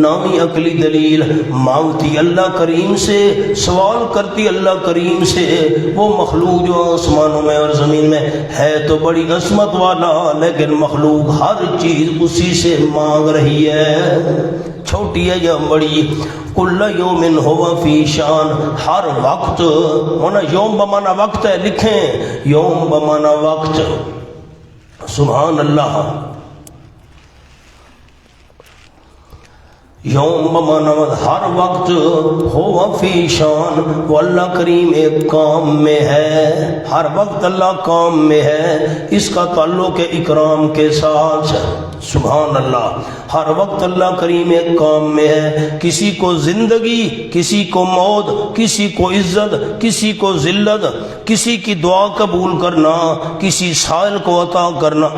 Speaker 1: نامی عقلی دلیل، مانگتی اللہ کریم سے، سوال کرتی اللہ کریم سے وہ مخلوق جو آسمانوں میں اور زمین میں ہے تو بڑی عظمت والا، لیکن مخلوق ہر چیز اسی سے مانگ رہی ہے، چھوٹی ہے یا بڑی۔ کل یوم ہوا فی شان، ہر وقت ہونا، یوم بمانا وقت ہے، لکھیں یوم بمانا وقت، سبحان اللہ، یوم بمانا ہر وقت، ہوا فی شان، وہ اللہ کریم ایک کام میں ہے، ہر وقت اللہ کام میں ہے، اس کا تعلق ہے اکرام کے ساتھ، سبحان اللہ، ہر وقت اللہ کریم ایک کام میں ہے، کسی کو زندگی، کسی کو موت، کسی کو عزت، کسی کو ذلت، کسی کی دعا قبول کرنا، کسی سائل کو عطا کرنا،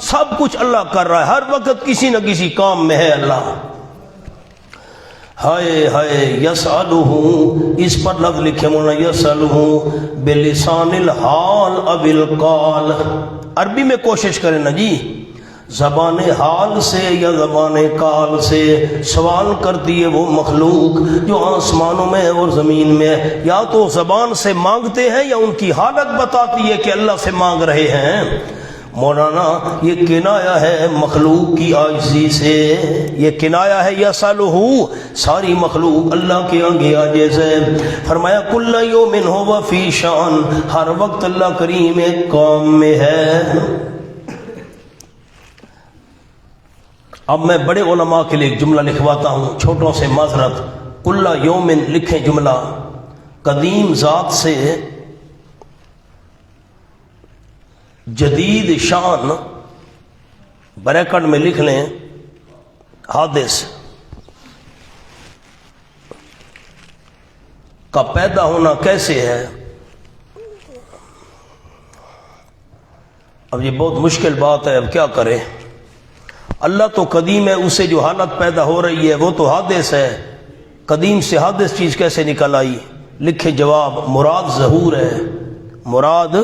Speaker 1: سب کچھ اللہ کر رہا ہے، ہر وقت کسی نہ کسی کام میں ہے اللہ۔ ہائے ہائے یسألہ، اس پر لفظ لکھے مولانا یسألہ بلسان الحال اب القال، عربی میں کوشش کریں نا جی، زبان حال سے یا زبان قال سے سوال کرتی ہے وہ مخلوق جو آسمانوں میں اور زمین میں ہے، یا تو زبان سے مانگتے ہیں یا ان کی حالت بتاتی ہے کہ اللہ سے مانگ رہے ہیں۔ مولانا یہ کنایا ہے مخلوق کی عاجزی سے، یہ کنایا ہے یسألہ، ساری مخلوق اللہ کے آگے عاجز ہے۔ فرمایا کل یوم ہوا فی شان، ہر وقت اللہ کریم ایک کام میں ہے۔ اب میں بڑے علماء کے لیے ایک جملہ لکھواتا ہوں، چھوٹوں سے معذرت، کل یوم لکھیں جملہ، قدیم ذات سے جدید شان، بریکٹ میں لکھ لیں حادث کا پیدا ہونا کیسے ہے۔ اب یہ بہت مشکل بات ہے، اب کیا کریں، اللہ تو قدیم ہے، اسے جو حالت پیدا ہو رہی ہے وہ تو حادث ہے، قدیم سے حادث چیز کیسے نکل آئی؟ لکھے جواب، مراد ظہور ہے، مراد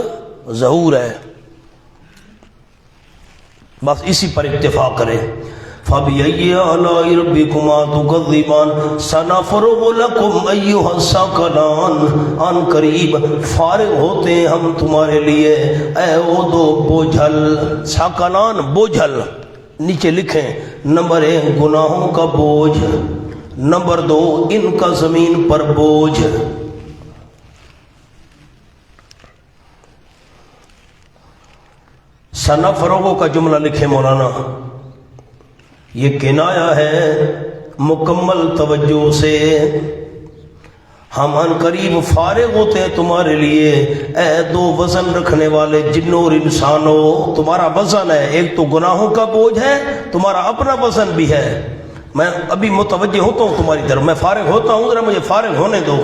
Speaker 1: ظہور ہے، بس اسی پر اکتفا کریں۔ فَبِأَيِّ آلَاءِ رَبِّكُمَا تُكَذِّبَانِ سَنَفْرُغُ لَكُمْ أَيُّهَا الثَّقَلَانِ، عن قریب فارغ ہوتے ہیں ہم تمہارے لیے اے او دو بوجھل، ثقلان بوجھل، نیچے لکھیں نمبر 1 گناہوں کا بوجھ، نمبر 2 ان کا زمین پر بوجھ۔ سنفرغ کا جملہ لکھے مولانا، یہ کنایا ہے مکمل توجہ سے، ہم ان قریب فارغ ہوتے ہیں تمہارے لیے اے دو وزن رکھنے والے جنوں اور انسانوں، تمہارا وزن ہے، ایک تو گناہوں کا بوجھ ہے، تمہارا اپنا وزن بھی ہے، میں ابھی متوجہ ہوتا ہوں تمہاری طرف، میں فارغ ہوتا ہوں، ذرا مجھے فارغ ہونے دو۔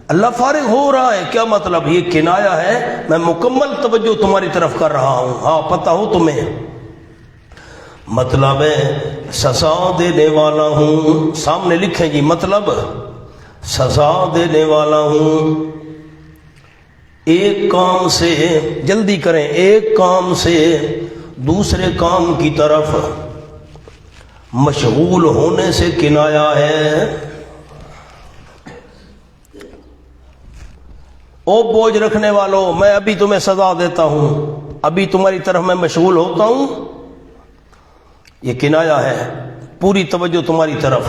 Speaker 1: اللہ فارغ ہو رہا ہے، کیا مطلب؟ یہ کنایا ہے میں مکمل توجہ تمہاری طرف کر رہا ہوں، ہاں پتہ ہو تمہیں، مطلب ہے سزا دینے والا ہوں، سامنے لکھیں جی مطلب، سزا دینے والا ہوں، ایک کام سے، جلدی کریں، ایک کام سے دوسرے کام کی طرف مشغول ہونے سے کنایا ہے۔ او بوجھ رکھنے والوں، میں ابھی تمہیں سزا دیتا ہوں، ابھی تمہاری طرف میں مشغول ہوتا ہوں، یہ کنایا ہے، پوری توجہ تمہاری طرف۔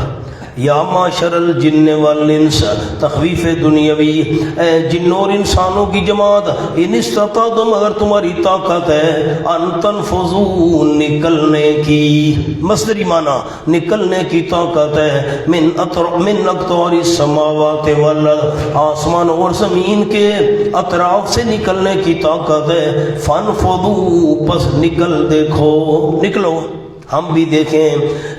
Speaker 1: یا معاشر الجن والانس، تخویف دنیاوی، اے جنوں اور انسانوں کی جماعت، ان استطعتم، اگر تمہاری طاقت ہے، ان تنفذوا، نکلنے کی، مصدری معنی نکلنے کی طاقت ہے، من اقطار السماوات والارض، آسمان اور زمین کے اطراف سے نکلنے کی طاقت ہے، فانفذوا، پس نکل دیکھو، نکلو، ہم بھی دیکھیں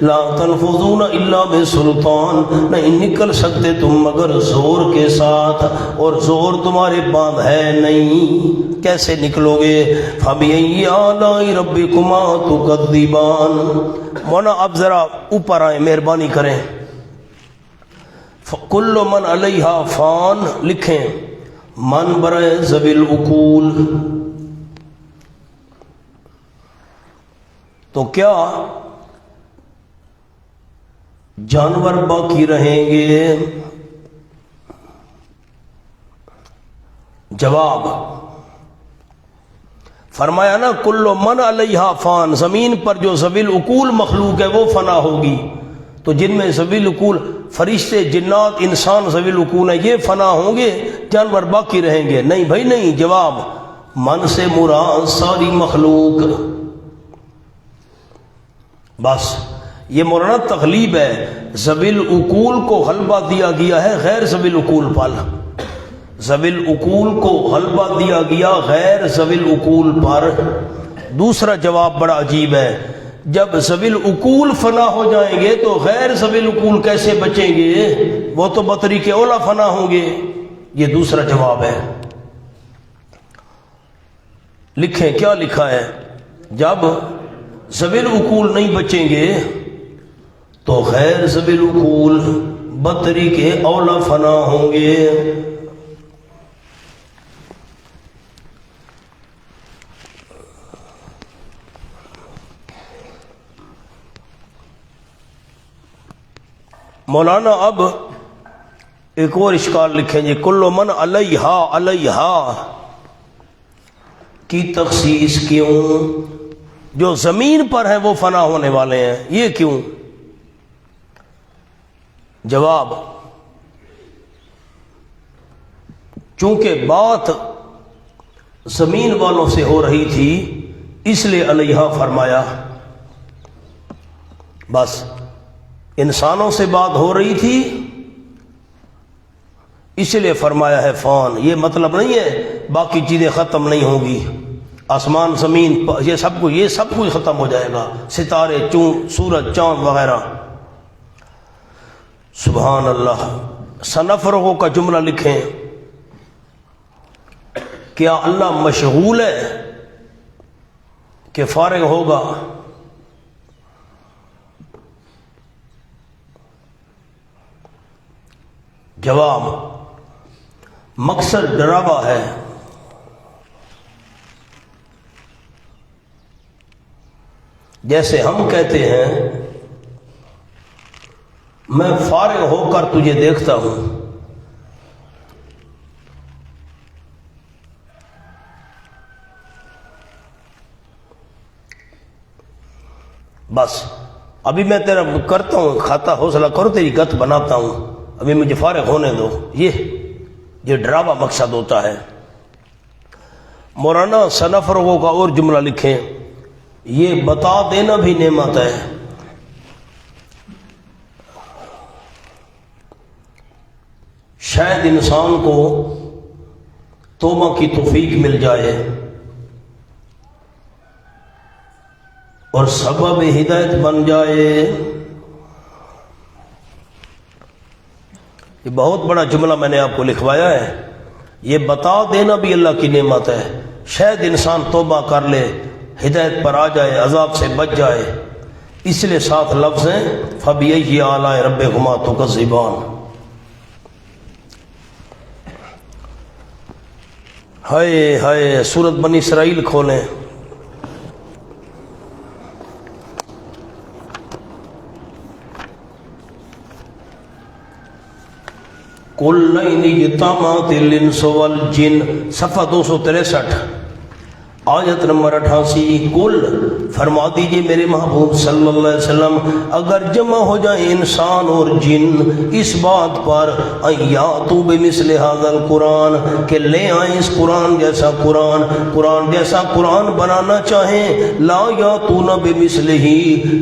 Speaker 1: لا تنفذون الا بسلطان، نہیں نکل سکتے تم مگر زور کے ساتھ، اور زور تمہارے پاس ہے نہیں، کیسے نکلو گے؟ فَبِأَيِّ آلَاءِ رَبِّكُمَا تُكَذِّبَانِ۔ مولانا آپ ذرا اوپر آئیں، مہربانی کریں۔ کل من علیہا فان لکھیں، من برائے ذوی العقول، تو کیا جانور باقی رہیں گے؟ جواب فرمایا نا کل من علیہا فان، زمین پر جو ذوی العقول مخلوق ہے وہ فنا ہوگی، تو جن میں ذوی العقول فرشتے جنات انسان ذوی العقول ہیں، یہ فنا ہوں گے، جانور باقی رہیں گے؟ نہیں بھائی نہیں۔ جواب من سے مراد ساری مخلوق، بس یہ مولانا تغلیب ہے، ذوی العقول کو غلبہ دیا گیا ہے غیر ذوی العقول پر، ذوی العقول کو غلبہ دیا گیا غیر ذوی العقول پر۔ دوسرا جواب بڑا عجیب ہے، جب ذوی العقول فنا ہو جائیں گے تو غیر ذوی العقول کیسے بچیں گے؟ وہ تو بطریق اولا فنا ہوں گے۔ یہ دوسرا جواب ہے۔ لکھیں کیا لکھا ہے، جب ذوی العقول نہیں بچیں گے تو غیر ذوی العقول بطریق اولا فنا ہوں گے۔ مولانا اب ایک اور اشکال لکھیں جی، کل من علیہا، علیہا کی تخصیص کیوں؟ جو زمین پر ہیں وہ فنا ہونے والے ہیں، یہ کیوں؟ جواب چونکہ بات زمین والوں سے ہو رہی تھی اس لیے علیہا فرمایا، بس انسانوں سے بات ہو رہی تھی اس لیے فرمایا ہے فان۔ یہ مطلب نہیں ہے باقی چیزیں ختم نہیں ہوں گی، آسمان زمین یہ سب کچھ ختم ہو جائے گا، ستارے سورج چاند وغیرہ۔ سبحان اللہ۔ سنفرغ کا جملہ لکھیں، کیا اللہ مشغول ہے کہ فارغ ہوگا؟ جواب مقصد ڈراوا ہے، جیسے ہم کہتے ہیں میں فارغ ہو کر تجھے دیکھتا ہوں، بس ابھی میں تیرا کرتا ہوں، کھاتا حوصلہ کرو، تیری گت بناتا ہوں، ابھی مجھے فارغ ہونے دو۔ یہ ڈراوا مقصد ہوتا ہے۔ مولانا سنفرغوں کا اور جملہ لکھیں، یہ بتا دینا بھی نعمت ہے۔ شاید انسان کو توبہ کی توفیق مل جائے اور سبب ہدایت بن جائے۔ یہ بہت بڑا جملہ میں نے آپ کو لکھوایا ہے، یہ بتا دینا بھی اللہ کی نعمت ہے۔ شاید انسان توبہ کر لے، ہدایت پر آ جائے، عذاب سے بچ جائے، اس لیے ساتھ لفظ ہیں فَبِأَيِّ آلَاءِ رَبِّكُمَا تُكَذِّبَانِ۔ ہائے ہائے، سورۃ بنی اسرائیل کھولیں۔ قُلْ إِنِ اجْتَمَعَتِ الْإِنسُ وَالْجِنُّ، صفحہ 263، آیت نمبر 88۔ قل فرما دیجئے میرے محبوب صلی اللہ علیہ وسلم، اگر جمع ہو جائیں انسان اور جن اس بات پر ایاتو بمثل ھذا القرآن کہ لے آئیں اس قرآن جیسا قرآن جیسا قرآن بنانا چاہیں، لا یاتون بمثلہ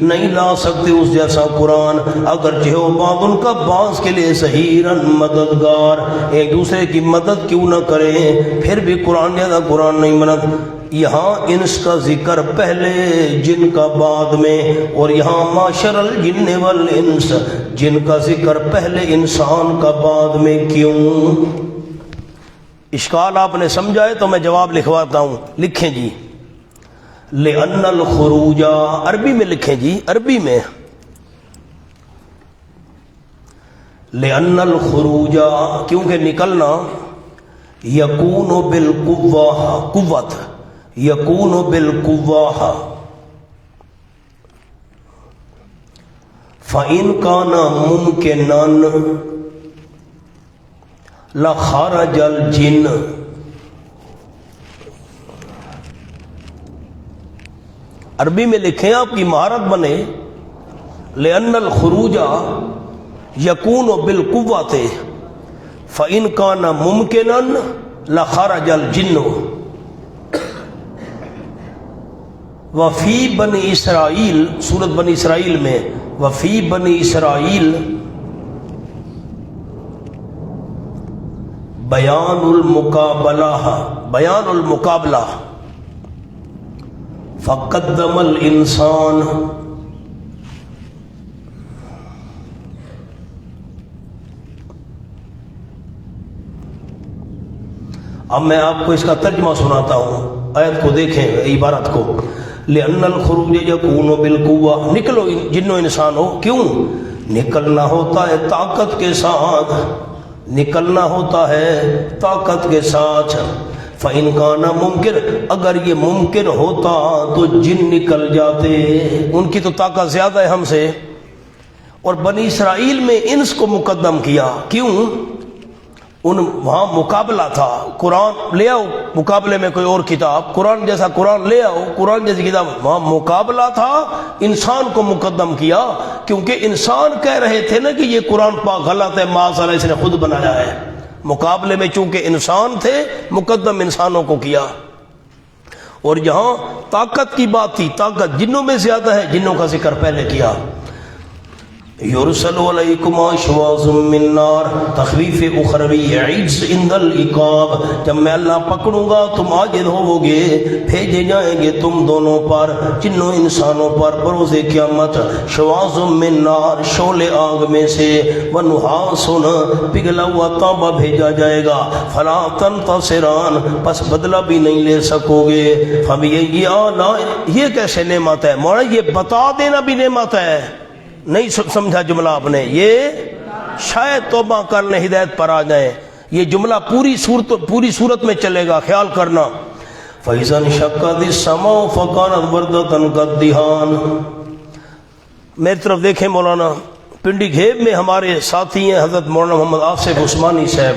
Speaker 1: نہیں لا سکتے اس جیسا قرآن، اگرچہ ہو بعض ان کا بعض کے لیے ظہیراً مددگار، ایک دوسرے کی مدد کیوں نہ کریں، پھر بھی قرآن جیسا قرآن نہیں بنا۔ یہاں انس کا ذکر پہلے جن کا بعد میں، اور یہاں معاشر الجن والانس جن کا ذکر پہلے انسان کا بعد میں کیوں؟ اشکال آپ نے سمجھا ہے تو میں جواب لکھواتا ہوں، لکھیں جی لأن الخروج، عربی میں لکھیں جی، عربی میں لأن الخروج کیونکہ نکلنا، یکون بالقوہ، قوت، یکون بالقوہ، فإن کان ممکنا لخرج الجن، عربی میں لکھیں آپ کی مہارت بنے، لأن الخروج یکون بالقوۃ فإن کان ممکنا لخرج الجن، وفی بنی اسرائیل، سورۃ بنی اسرائیل میں وفی بنی اسرائیل بیان المقابلہ، بیان المقابلہ، فقدم الانسان، اب میں آپ کو اس کا ترجمہ سناتا ہوں، آیت کو دیکھیں، عبارت کو، لأن الخروج یکون بالقوہ، نکلو جنو انسانو، کیوں؟ نکلنا ہوتا ہے طاقت کے ساتھ، نکلنا ہوتا ہے طاقت کے ساتھ، فإن کان ممکن، اگر یہ ممکن ہوتا تو جن نکل جاتے، ان کی تو طاقت زیادہ ہے ہم سے، اور بنی اسرائیل میں انس کو مقدم کیا، کیوں؟ ان وہاں مقابلہ تھا، قرآن لے آؤ مقابلے میں کوئی اور کتاب، قرآن جیسا قرآن لے آؤ، قرآن جیسی کتاب، وہاں مقابلہ تھا، انسان کو مقدم کیا، کیونکہ انسان کہہ رہے تھے نا کہ یہ قرآن پاک غلط ہے، معاذ اللہ اس نے خود بنایا ہے، مقابلے میں چونکہ انسان تھے مقدم انسانوں کو کیا، اور جہاں طاقت کی بات تھی، طاقت جنوں میں زیادہ ہے، جنوں کا ذکر پہلے کیا، یرسل علیکم شواظ من نار، تخویف اخروی، عجز عند العقاب، جب میں اللہ پکڑوں گا تم عاجز ہوو گے، بھیجے جائیں گے تم دونوں پر، جنوں انسانوں پر، بروز قیامت، شواظ من نار، شعلے آگ میں سے، ونحاس، پگھلا ہوا تانبا بھیجا جائے گا، فلا تنتصران، پس بدلہ بھی نہیں لے سکو گے، فبأي آلاء، یہ کیسے نعمت ہے مولانا، یہ بتا دینا بھی نعمت ہے، نہیں سمجھا جملہ آپ نے، یہ شاید توبہ کرنے ہدایت پر آ جائیں، یہ جملہ پوری صورت میں چلے گا، خیال کرنا، فَإِذَا انشَقَّتِ السَّمَاءُ فَكَانَتْ وَرْدَةً كَالدِّهَانِ، میری طرف دیکھیں مولانا، پنڈی گھیب میں ہمارے ساتھی ہیں حضرت مولانا محمد آصف عثمانی صاحب،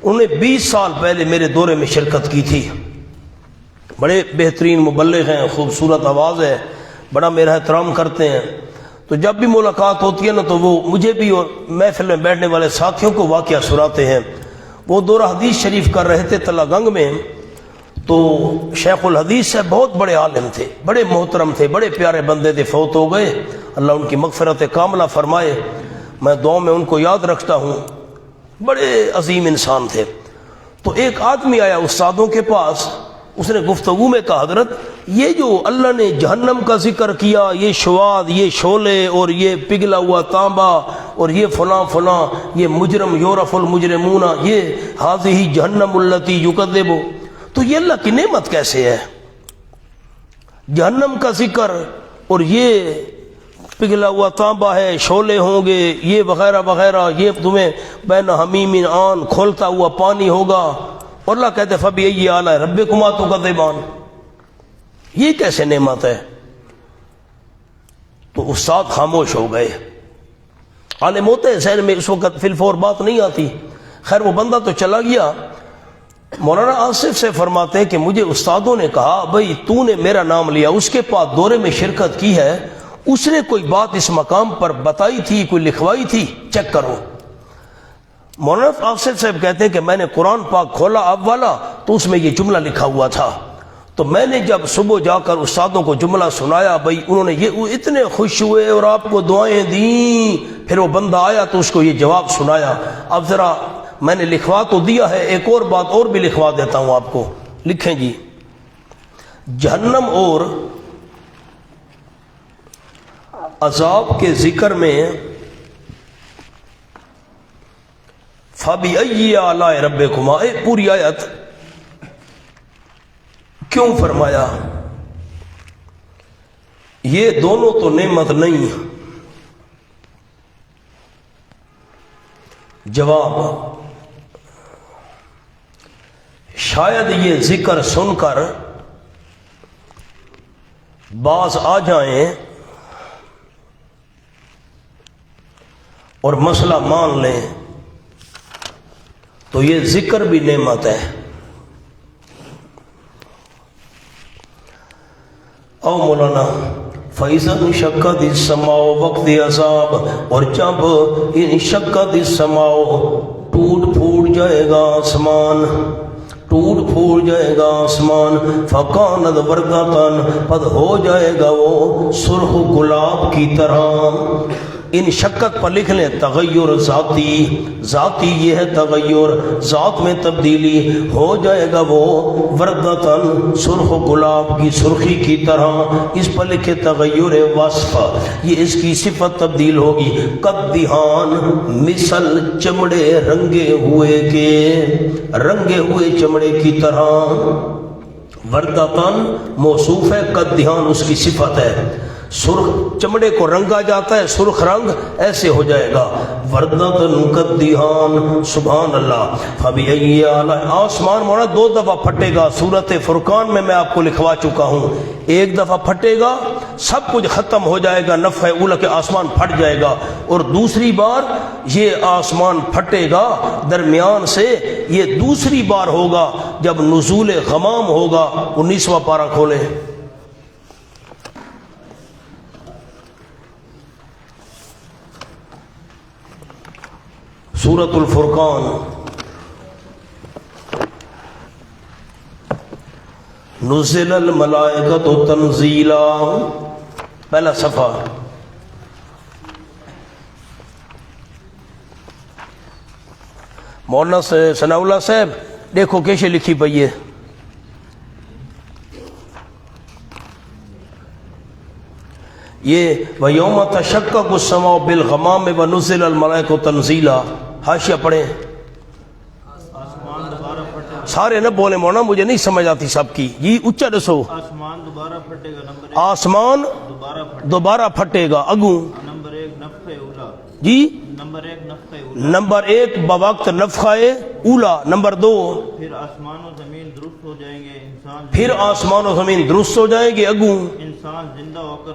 Speaker 1: انہوں نے 20 سال پہلے میرے دورے میں شرکت کی تھی، بڑے بہترین مبلغ ہیں، خوبصورت آواز ہے، بڑا میرا احترام کرتے ہیں، تو جب بھی ملاقات ہوتی ہے نا تو وہ مجھے بھی اور محفل میں بیٹھنے والے ساتھیوں کو واقعہ سناتے ہیں، وہ دورہ حدیث شریف کر رہے تھے تلہ گنگ میں، تو شیخ الحدیث سے بہت بڑے عالم تھے، بڑے محترم تھے، بڑے پیارے بندے تھے، فوت ہو گئے، اللہ ان کی مغفرت کاملہ فرمائے، میں دعاؤں میں ان کو یاد رکھتا ہوں، بڑے عظیم انسان تھے، تو ایک آدمی آیا استادوں کے پاس، اس نے گفتگو میں کہا حضرت یہ جو اللہ نے جہنم کا ذکر کیا، یہ شواظ، یہ شعلے، اور یہ پگھلا ہوا تانبا، اور یہ فلاں فلاں، یہ مجرم یورف المجرمون، یہ ہذہ جہنم التی یکذب، تو یہ اللہ کی نعمت کیسے ہے؟ جہنم کا ذکر اور یہ پگھلا ہوا تانبا ہے، شعلے ہوں گے، یہ وغیرہ وغیرہ، یہ تمہیں بین حمیم آن، کھولتا ہوا پانی ہوگا، اور اللہ کہتے فبأي آلاء ربكما تكذبان، یہ کیسے نعمت ہے؟ تو استاد خاموش ہو گئے، عالم ہوتے ہیں ذہن میں اس وقت فی الفور بات نہیں آتی، خیر وہ بندہ تو چلا گیا، مولانا آصف سے فرماتے ہیں کہ مجھے استادوں نے کہا بھئی تو نے میرا نام لیا، اس کے پاس دورے میں شرکت کی ہے، اس نے کوئی بات اس مقام پر بتائی تھی، کوئی لکھوائی تھی، چیک کرو۔ مولانا آصف صاحب کہتے ہیں کہ میں نے قرآن پاک کھولا اب والا، تو اس میں یہ جملہ لکھا ہوا تھا، تو میں نے جب صبح جا کر استادوں کو جملہ سنایا، بھئی انہوں نے یہ اتنے خوش ہوئے اور آپ کو دعائیں دیں، پھر وہ بندہ آیا تو اس کو یہ جواب سنایا، اب ذرا میں نے لکھوا تو دیا ہے، ایک اور بات اور بھی لکھوا دیتا ہوں آپ کو، لکھیں جی، جہنم اور عذاب کے ذکر میں فَبِأَيِّ آلَاءِ رَبِّكُمَا پوری آیت کیوں فرمایا؟ یہ دونوں تو نعمت نہیں. جواب، شاید یہ ذکر سن کر بعض آ جائیں اور مسئلہ مان لیں تو یہ ذکر بھی نعمت ہے. او مولانا فَإِذَا انشَقَّتِ السَّمَاءُ وقت عذاب، اور جب انشقت السماء ٹوٹ پھوٹ جائے گا آسمان، ٹوٹ پھوٹ جائے گا آسمان، فَكَانَتْ وَرْدَةً پد ہو جائے گا وہ سرخ گلاب کی طرح. ان شکت پر لکھ لیں تغیر ذاتی، ذاتی یہ ہے تغیر، ذات میں تبدیلی، ہو جائے گا وہ وردتن سرخ گلاب کی سرخی کی طرح. اس پر لکھے تغیر وصف، یہ اس کی صفت تبدیل ہوگی. قدہان مثل چمڑے رنگے ہوئے کے، رنگے ہوئے چمڑے کی طرح. وردتن موصوف ہے، قدہان اس کی صفت ہے. سرخ چمڑے کو رنگا جاتا ہے، سرخ رنگ ایسے ہو جائے گا. وردتن قدہان، سبحان اللہ. فبأي آلاء، آسمان مولا دو دفعہ پھٹے گا. سورۃ فرقان میں آپ کو لکھوا چکا ہوں. ایک دفعہ پھٹے گا، سب کچھ ختم ہو جائے گا، نفخہ اولا کہ آسمان پھٹ جائے گا. اور دوسری بار یہ آسمان پھٹے گا درمیان سے، یہ دوسری بار ہوگا جب نزول غمام ہوگا. 19واں پارہ کھولے. سورۃ الفرقان، نزل الملائکۃ تنزیلا، پہلا صفحہ. مولانا ثناء اللہ صاحب دیکھو کیسے لکھی پئی ہے. یہ وَيَوْمَ تَشَقَّقُ السَّمَاءُ بِالْغَمَامِ وَنُزِّلَ الْمَلَائِكَةُ تَنزِيلًا. حاشیہ پڑھیں. سارے نہ بولے مولانا، مجھے نہیں سمجھ آتی سب کی. جی اچھا دسو.
Speaker 2: آسمان دوبارہ پھٹے گا. نمبر
Speaker 1: آسمان دوبارہ پھٹے گا. اگوں
Speaker 2: نمبر 1 نفخہ اولا.
Speaker 1: جی
Speaker 2: نمبر 1 نفخہ اولا.
Speaker 1: نمبر 1 بوقت نفخہ اولا. نمبر 2
Speaker 2: پھر آسمان و زمین درست ہو جائیں گے. انسان
Speaker 1: پھر آسمان و زمین درست ہو جائیں گے. اگوں
Speaker 2: انسان زندہ ہو کر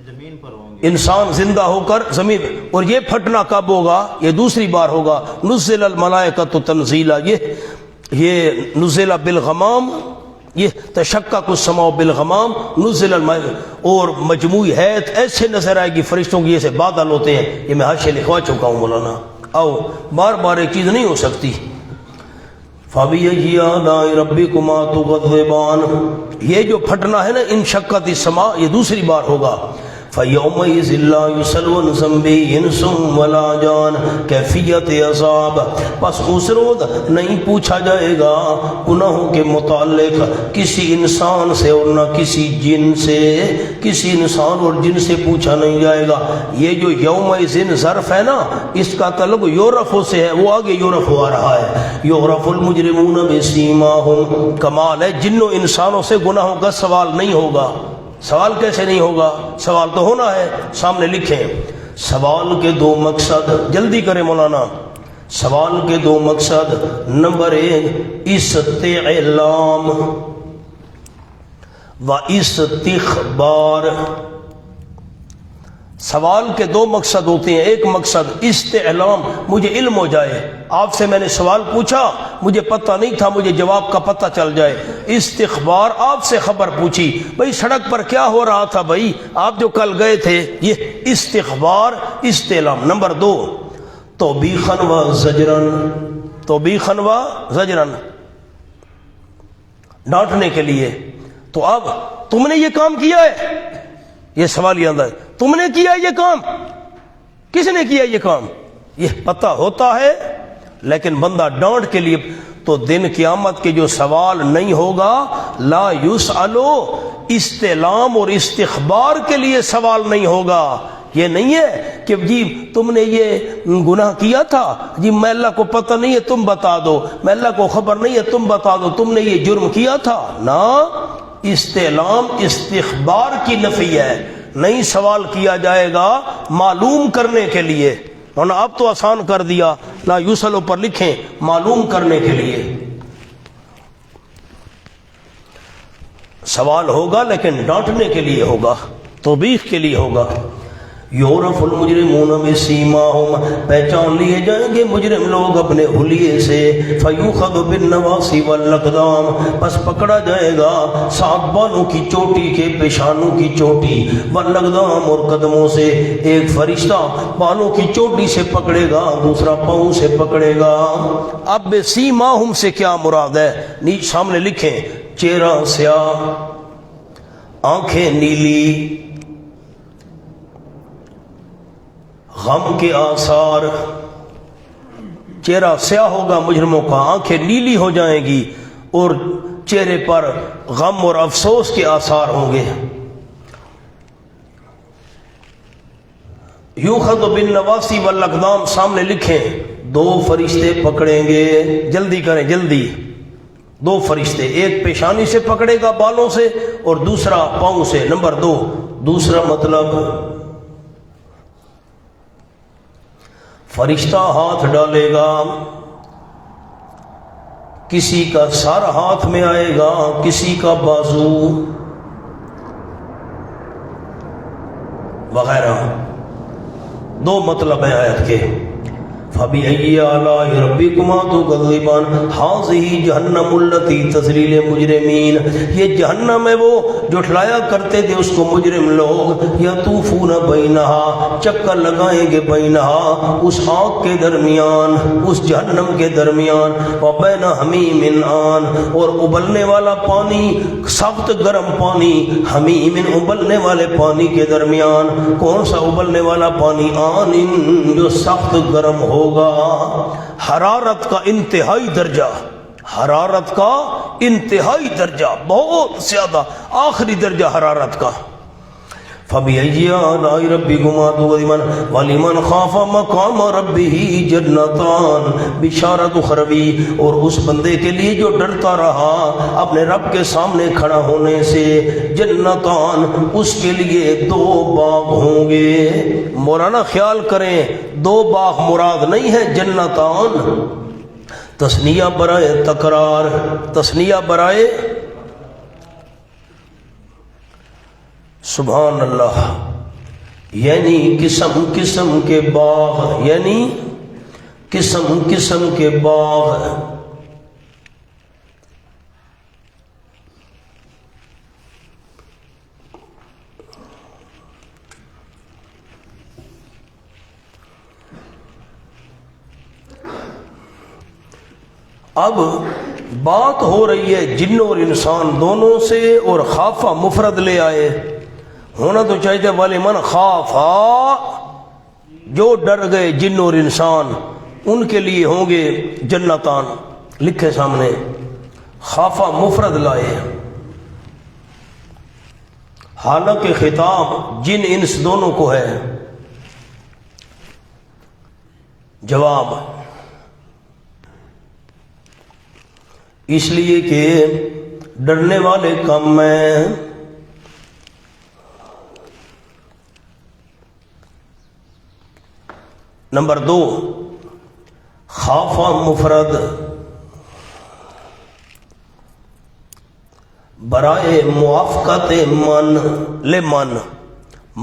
Speaker 2: زمین پر ہوں گے.
Speaker 1: انسان زندہ ہو کر زمین. اور یہ پھٹنا کب ہوگا؟ یہ دوسری بار ہوگا. نزل الملائکۃ تنزیلا، یہ نزل بالغمام، یہ تشقق السماء بالغمام، نزل الملائکۃ. اور مجموعی حیت ایسے نظر آئے گی فرشتوں کی جیسے بادل ہوتے ہیں. یہ میں حاشیہ لکھوا چکا ہوں مولانا. آؤ بار بار ایک چیز نہیں ہو سکتی. فَبِأَيِّ آلَاءِ رَبِّكُمَا تُكَذِّبَانِ، یہ جو پھٹنا ہے نا انشقت السماء، یہ دوسری بار ہوگا. فَيَوْمَئِذٍ لَا يُسْأَلُ عَنْ ذَنبِهِ إِنسٌ وَلَا جَانٌ، کیفیت عذاب. پس اس روز نہیں پوچھا جائے گا گناہوں کے متعلق کسی انسان سے اور نہ کسی جن سے. کسی انسان اور جن سے پوچھا نہیں جائے گا. یہ جو یومئذ ظرف ہے نا، اس کا تعلق یورف سے ہے، وہ آگے یورف آ رہا ہے. یعرف المجرمون بسیماہم، کمال ہے جنوں انسانوں سے گناہوں کا سوال نہیں ہوگا. سوال کیسے نہیں ہوگا؟ سوال تو ہونا ہے. سامنے لکھیں. سوال کے 2 مقصد، جلدی کریں مولانا. سوال کے 2 مقصد. نمبر 1 استعلام و استخبار. سوال کے 2 مقصد ہوتے ہیں. ایک مقصد استعلام، مجھے علم ہو جائے. آپ سے میں نے سوال پوچھا، مجھے پتہ نہیں تھا، مجھے جواب کا پتہ چل جائے. استخبار، آپ سے خبر پوچھی، بھئی سڑک پر کیا ہو رہا تھا بھئی آپ جو کل گئے تھے. یہ استخبار، استعلام. نمبر 2 توبیخاً و زجراً، توبیخاً و زجراً، ڈانٹنے کے لیے. تو اب تم نے یہ کام کیا ہے، یہ سوال یہ آتا ہے، تم نے کیا یہ کام، کس نے کیا یہ کام؟ یہ پتہ ہوتا ہے لیکن بندہ ڈانٹ کے لیے. تو دن قیامت کے جو سوال نہیں ہوگا، لا یسألو، استعلام اور استخبار کے لیے سوال نہیں ہوگا۔ یہ نہیں ہے کہ جی تم نے یہ گناہ کیا تھا، جی میں اللہ کو پتہ نہیں ہے تم بتا دو، میں اللہ کو خبر نہیں ہے تم بتا دو، تم نے یہ جرم کیا تھا، نہ، استعلام استخبار کی نفی ہے، نہیں سوال کیا جائے گا معلوم کرنے کے لیے، ورنہ اب تو آسان کر دیا، لا یسألو پر لکھیں معلوم کرنے کے لیے۔ سوال ہوگا لیکن ڈانٹنے کے لیے ہوگا، توبیخ کے لیے ہوگا۔ یعرف المجرمون بسیماہم، پہچان لیے جائیں گے مجرم لوگ اپنے حلیے سے، فیوخذ بالنواصی والاقدام، پس پکڑا جائے گا سات بالوں کی چوٹی کے، پیشانوں کی چوٹی، والاقدام اور قدموں سے، ایک فرشتہ بالوں کی چوٹی سے پکڑے گا، دوسرا پاؤں سے پکڑے گا۔ اب بسیماہم سے کیا مراد ہے؟ نیچے سامنے لکھیں، چہرہ سیاہ، آنکھیں نیلی، غم کے آثار، چہرہ سیاہ ہوگا مجرموں کا، آنکھیں نیلی ہو جائیں گی، اور چہرے پر غم اور افسوس کے آثار ہوں گے۔ یوخذ بالنواصی والاقدام سامنے لکھیں، دو فرشتے پکڑیں گے، جلدی کریں جلدی، دو فرشتے، ایک پیشانی سے پکڑے گا بالوں سے اور دوسرا پاؤں سے۔ نمبر 2، دوسرا مطلب فرشتہ ہاتھ ڈالے گا، کسی کا سر ہاتھ میں آئے گا، کسی کا بازو وغیرہ، دو مطلب ہیں آیت کے۔ فَبِأَيِّ آلَاءِ رَبِّكُمَا تُكَذِّبَانِ، هَٰذِهِ جَهَنَّمُ الَّتِي تَصْلِي لِلْمُجْرِمِينَ، یہ جہنم ہے وہ جو ٹھلایا کرتے تھے اس کو مجرم لوگ، يَطُوفُونَ بَيْنَهَا، چکر لگائیں گے، بَيْنَهَا، اس آگ کے درمیان، اس جہنم کے درمیان، وَبَيْنَ حَمِيمٍ آن، اور ابلنے والا پانی، سخت گرم پانی، حمیم، ابلنے والے پانی کے درمیان۔ کون سا ابلنے والا پانی؟ آن، جو سخت گرم ہو ہوگا، حرارت کا انتہائی درجہ، حرارت کا انتہائی درجہ، بہت زیادہ، آخری درجہ حرارت کا۔ فَبِأَيِّ آلَاءِ رَبِّكُمَا تُكَذِّبَانِ وَلِمَنْ خَافَ مَقَامَ رَبِّهِ جَنَّتَانِ، بشارت اخروی، اور اس بندے کے لیے جو ڈرتا رہا اپنے رب کے سامنے کھڑا ہونے سے، جنتان، اس کے لیے دو باغ ہوں گے۔ مولانا خیال کریں، دو باغ مراد نہیں ہے، جنتان تثنیہ برائے تکرار، تثنیہ برائے، سبحان اللہ، یعنی قسم قسم کے باغ، یعنی قسم قسم کے باغ۔ اب بات ہو رہی ہے جن اور انسان دونوں سے، اور خافہ مفرد لے آئے، ہونا تو چاہیے وَلِمَنْ خَافَ، جو ڈر گئے جن اور انسان، ان کے لیے ہوں گے جنتان، لکھے سامنے، خافہ مفرد لائے، حالانکہ خطاب جن انس دونوں کو ہے۔ جواب، اس لیے کہ ڈرنے والے کم ہیں، نمبر 2، خافہ مفرد برائے موافقت من، لمن،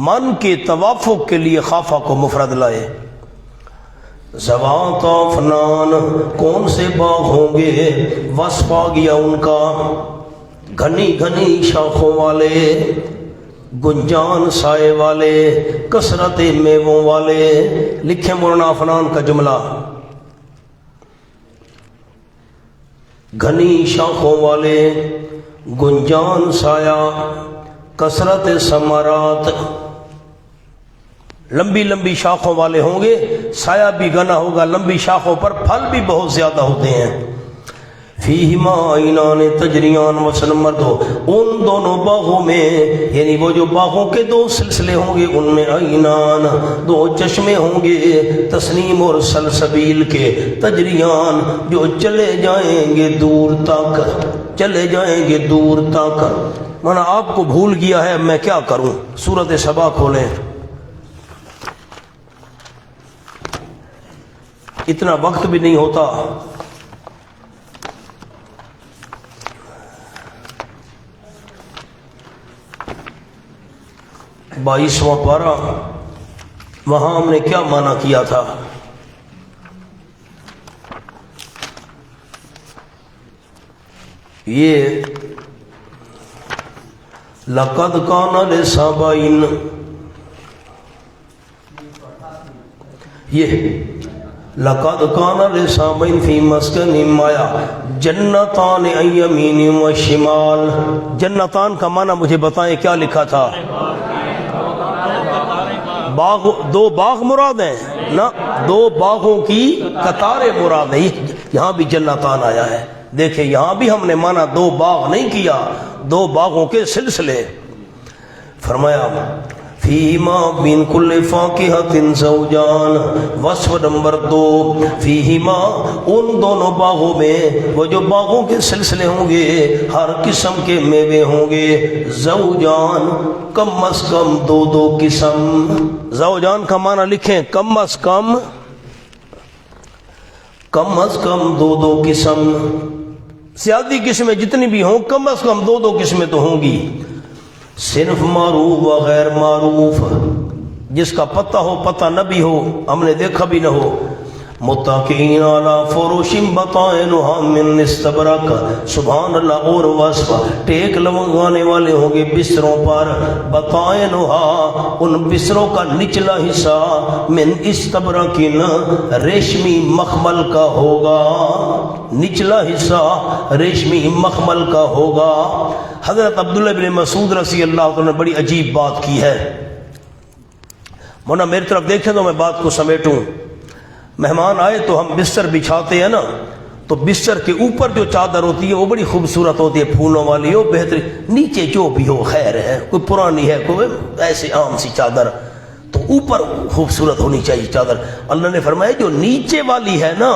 Speaker 1: من کے توافق کے لیے خافہ کو مفرد لائے۔ ذوات افنان، کون سے باغ ہوں گے؟ وصف آ گیا ان کا، گھنی گھنی شاخوں والے، گنجان سائے والے، کثرت میووں والے۔ لکھیں مولانا افنان کا جملہ، گھنی شاخوں والے، گنجان سایہ، کثرت ثمرات، لمبی لمبی شاخوں والے ہوں گے، سایہ بھی گھنا ہوگا، لمبی شاخوں پر پھل بھی بہت زیادہ ہوتے ہیں۔ فیہما عینان تجریان وسن مردو، ان دونوں باغوں میں، یعنی وہ جو باغوں کے دو سلسلے ہوں گے ان میں عینان دو چشمے ہوں گے، تسنیم اور سلسبیل کے، تجریان جو چلے جائیں گے دور تک، چلے جائیں گے دور تک۔ مانا آپ کو بھول گیا ہے، میں کیا کروں؟ سورۃ سبا کھولیں، اتنا وقت بھی نہیں ہوتا۔ بائیسواں پارہ، وہاں ہم نے کیا معنی کیا تھا؟ یہ لقد کان لسابئین، یہ لقد کان لسابئین فی مسکنہم آیا جنتان عن یمین و شمال۔ جنتان کا معنی مجھے بتائیں کیا لکھا تھا؟ باغ، دو باغ مراد ہیں نا، دو باغوں کی قطاریں مراد ہیں۔ یہاں بھی جنتان آیا ہے، دیکھیں یہاں بھی ہم نے مانا دو باغ نہیں کیا، دو باغوں کے سلسلے۔ فرمایا فیہما من کل فاکہۃ زوجان، وصف نمبر 2، فیہما ان دونوں باغوں میں، وہ جو باغوں کے سلسلے ہوں گے ہر قسم کے میوے ہوں گے، زوجان کم از کم دو دو قسم۔ زوجان کا معنی لکھیں، کم از کم، کم از کم دو دو قسم۔ زیادہ قسمیں جتنی بھی ہوں کم از کم دو دو قسمیں تو ہوں گی۔ صنف معروف و غیر معروف، جس کا پتہ ہو پتہ نہ بھی ہو، ہم نے دیکھا بھی نہ ہو۔ متکئین علی فرش بطائنها من استبرق، سبحان اللہ، اور وصف ٹیک لگانے والے ہوں گے بستروں پر، بطائنها ان بستروں کا نچلا حصہ، من استبرق ریشمی مخمل کا ہوگا، نچلا حصہ ریشمی مخمل کا ہوگا۔ حضرت عبداللہ بن مسعود رضی اللہ عنہ نے بڑی عجیب بات کی ہے، مونا میری طرف دیکھیں تو میں بات کو سمیٹوں۔ مہمان آئے تو ہم بستر بچھاتے ہیں نا، تو بستر کے اوپر جو چادر ہوتی ہے وہ بڑی خوبصورت ہوتی ہے، پھولوں والی ہو، بہترین، نیچے جو بھی ہو خیر ہے، کوئی پرانی ہے کوئی ایسے عام سی چادر، تو اوپر خوبصورت ہونی چاہیے چادر۔ اللہ نے فرمایا جو نیچے والی ہے نا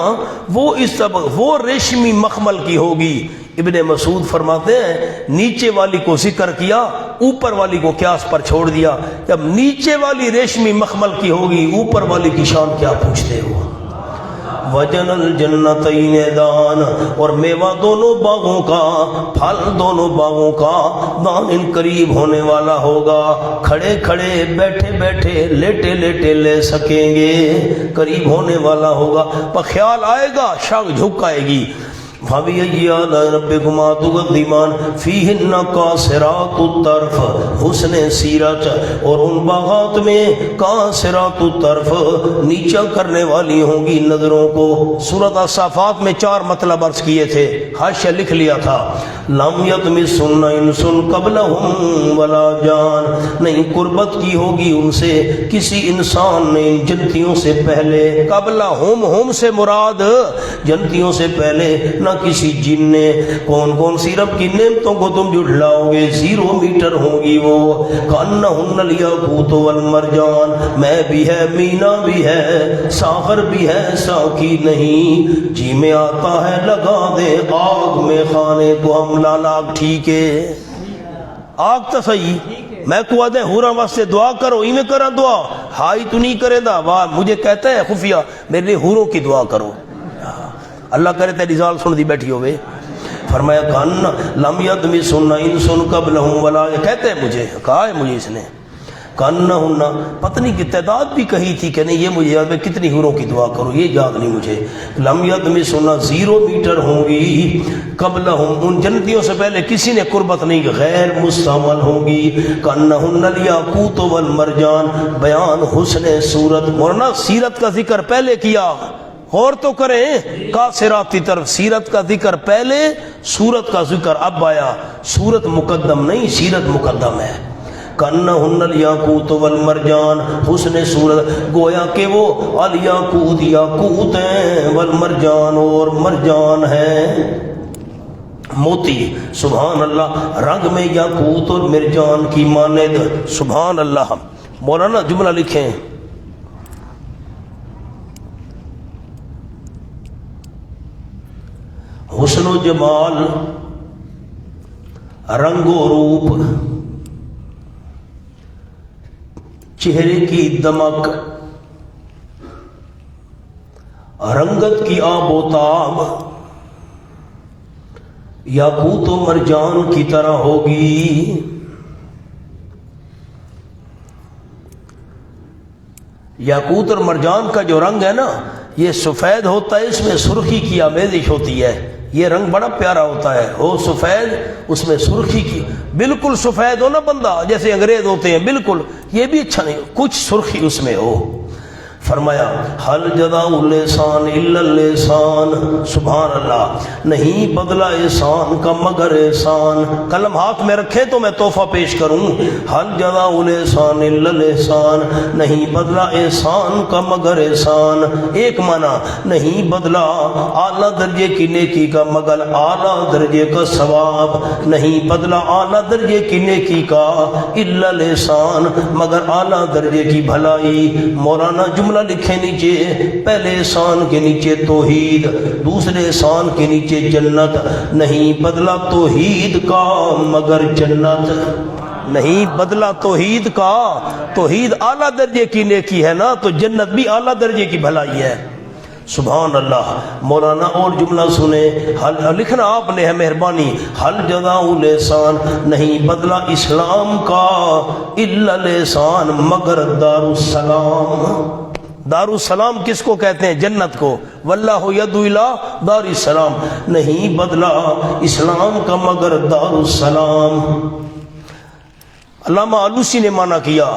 Speaker 1: وہ ریشمی مخمل کی ہوگی۔ ابن مسعود فرماتے ہیں نیچے والی کو ذکر کیا، اوپر والی کو قیاس پر چھوڑ دیا۔ جب نیچے والی ریشمی مخمل کی ہوگی، اوپر والی کی شان کیا پوچھتے ہو؟ وجن الجنتین دان، اور میوہ دونوں باغوں کا، پھل دونوں باغوں کا، دان ان قریب ہونے والا ہوگا، کھڑے کھڑے بیٹھے بیٹھے لیٹے لیٹے لے سکیں گے، قریب ہونے والا ہوگا۔ پر خیال آئے گا، شاخ جھک آئے گی۔ فَبِأَيِّ آلَاءِ رَبِّكُمَا تُكَذِّبَانِ فِيهِنَّ قَاصِرَاتُ الطَّرْفِ، حسن سیرت، اور ان باغات میں قاصرات الطرف، نیچا کرنے والی ہوں گی نظروں کو۔ سورۃ الصافات میں 4 مطلب عرض کیے تھے، حاشیہ لکھ لیا تھا، لَمْ يَطْمِثْهُنَّ إِنسٌ قَبْلَهُمْ وَلَا جان، نہیں قربت کی ہوگی ان سے کسی انسان نے ان جنتیوں سے پہلے۔ قبلہم، ہم سے مراد جنتیوں سے پہلے نہ کسی جن نے۔ کون کون سی رب کی نعمتوں کو تم جھٹلاؤ گے؟ 0 میٹر ہوں گی وہ، کأنہن الیاقوت والمرجان، میں بھی ہے، مینا بھی ہے، ساغر بھی ہے، ساکی نہیں، جی میں آتا ہے لگا دے آگ میں خانے کو ہم لالاگ، ٹھیک ہے آگ تو صحیح، میں کو آدھے ہورا واسطے دعا کرو، ہی میں کرا دعا، ہائی تو نہیں کرے دا، واہ مجھے کہتا ہے خفیہ میرے لیے ہوروں کی دعا کرو، اللہ کرے تیری رزال سن دی بیٹھی ہوئے۔ فرمایا کان لم یطمثہن انس قبلہم ولا، کہتے ہیں مجھے، کہا ہے مجھے اس نے، کانہن، پتنی کی تعداد بھی کہی تھی کہ نہیں یہ مجھے یاد ہے کتنی حوروں کی دعا کرو، یہ یاد نہیں مجھے۔ لم یطمثہن 0 میٹر ہوں گی، قبلہم ان جنتیوں سے پہلے کسی نے قربت نہیں، غیر مستعمل ہوں گی، کانہن الیاقوت والمرجان، بیان حسن صورت، ورنہ سیرت کا ذکر پہلے کیا، غور تو کریں، قاصرات کی طرف سیرت کا ذکر پہلے، صورت کا ذکر اب آیا، صورت مقدم نہیں سیرت مقدم ہے۔ کأنہن الیاقوت والمرجان، حسن صورت، گویا کہ وہ الیاقوت یاقوت ہیں، والمرجان اور مرجان ہیں۔ موتی سبحان اللہ رنگ میں یاقوت اور مرجان کی مانند سبحان اللہ. مولانا جملہ لکھیں حسن و جمال رنگ و روپ چہرے کی دمک رنگت کی آب و تاب یاقوت و مرجان کی طرح ہوگی. یاقوت اور مرجان کا جو رنگ ہے نا یہ سفید ہوتا ہے، اس میں سرخی کی آمیزش ہوتی ہے. یہ رنگ بڑا پیارا ہوتا ہے، وہ سفید اس میں سرخی کی. بالکل سفید ہو نا بندہ جیسے انگریز ہوتے ہیں، بالکل یہ بھی اچھا نہیں، کچھ سرخی اس میں ہو. فرمایا حل جزاء اللسان الا اللسان سبحان اللہ، نہیں بدلہ احسان کا مگر احسان. قلم ہاتھ میں رکھے تو میں تحفہ پیش کروں. حل جزاء اللسان الا اللسان، نہیں بدلہ احسان کا مگر احسان. ایک معنی نہیں بدلہ اعلیٰ درجے کی نیکی کا مگر اعلیٰ درجے کا ثواب. نہیں بدلہ اعلیٰ درجے کی نیکی کا الا اللسان مگر اعلیٰ درجے کی بھلائی. مولانا جملہ لکھے نیچے، پہلے احسان کے نیچے توحید، دوسرے احسان کے نیچے جنت. نہیں بدلہ توحید کا مگر جنت. نہیں بدلہ توحید کا، توحید اعلیٰ درجے کی نیکی ہے نا، تو جنت بھی اعلیٰ درجے کی بھلائی ہے. سبحان اللہ. مولانا اور جملہ سنیں، لکھنا آپ نے ہے مہربانی. حل جزاء الاحسان، نہیں بدلہ اسلام کا الا الاحسان مگر دار السلام. دار السلام کس کو کہتے ہیں؟ جنت کو. واللہ یدعو الی دار السلام، نہیں بدلہ اسلام کا مگر دار السلام. علامہ آلوسی نے معنی کیا